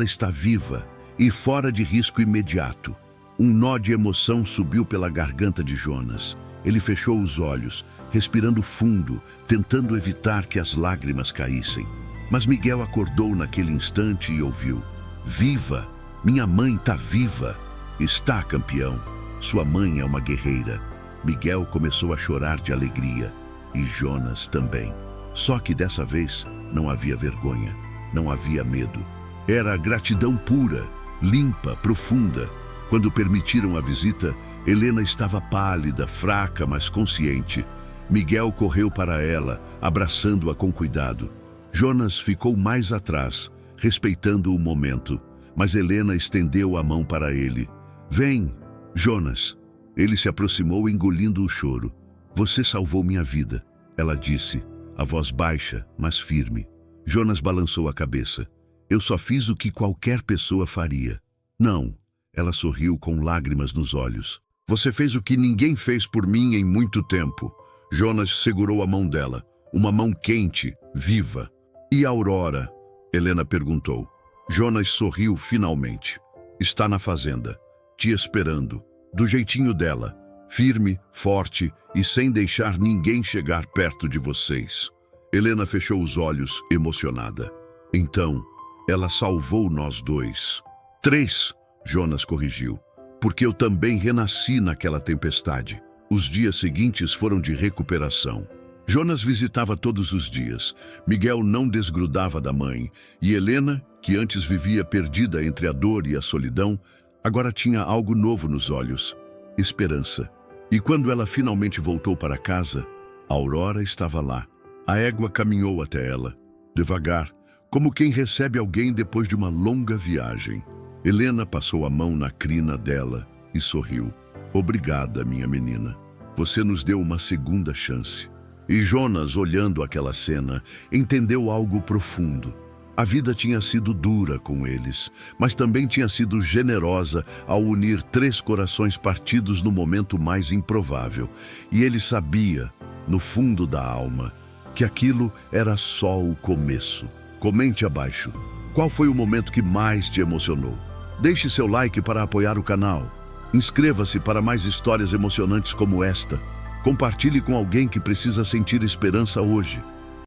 está viva e fora de risco imediato. Um nó de emoção subiu pela garganta de Jonas. Ele fechou os olhos, respirando fundo, tentando evitar que as lágrimas caíssem. Mas Miguel acordou naquele instante e ouviu. Viva! Minha mãe está viva! Está, campeão! Sua mãe é uma guerreira. Miguel começou a chorar de alegria. E Jonas também. Só que dessa vez não havia vergonha, não havia medo. Era gratidão pura, limpa, profunda. Quando permitiram a visita, Helena estava pálida, fraca, mas consciente. Miguel correu para ela, abraçando-a com cuidado. Jonas ficou mais atrás, respeitando o momento, mas Helena estendeu a mão para ele. Vem, Jonas. Ele se aproximou, engolindo o choro. Você salvou minha vida, ela disse, a voz baixa, mas firme. Jonas balançou a cabeça. Eu só fiz o que qualquer pessoa faria. Não. Ela sorriu com lágrimas nos olhos. Você fez o que ninguém fez por mim em muito tempo. Jonas segurou a mão dela, uma mão quente, viva. E a Aurora? Helena perguntou. Jonas sorriu finalmente. Está na fazenda, te esperando, do jeitinho dela, firme, forte e sem deixar ninguém chegar perto de vocês. Helena fechou os olhos, emocionada. Então, ela salvou nós 2. 3. Jonas corrigiu, porque eu também renasci naquela tempestade. Os dias seguintes foram de recuperação. Jonas visitava todos os dias. Miguel não desgrudava da mãe. E Helena, que antes vivia perdida entre a dor e a solidão, agora tinha algo novo nos olhos: esperança. E quando ela finalmente voltou para casa, a Aurora estava lá. A égua caminhou até ela, devagar, como quem recebe alguém depois de uma longa viagem. Helena passou a mão na crina dela e sorriu. Obrigada, minha menina. Você nos deu uma segunda chance. E Jonas, olhando aquela cena, entendeu algo profundo. A vida tinha sido dura com eles, mas também tinha sido generosa ao unir 3 corações partidos no momento mais improvável. E ele sabia, no fundo da alma, que aquilo era só o começo. Comente abaixo. Qual foi o momento que mais te emocionou? Deixe seu like para apoiar o canal. Inscreva-se para mais histórias emocionantes como esta. Compartilhe com alguém que precisa sentir esperança hoje.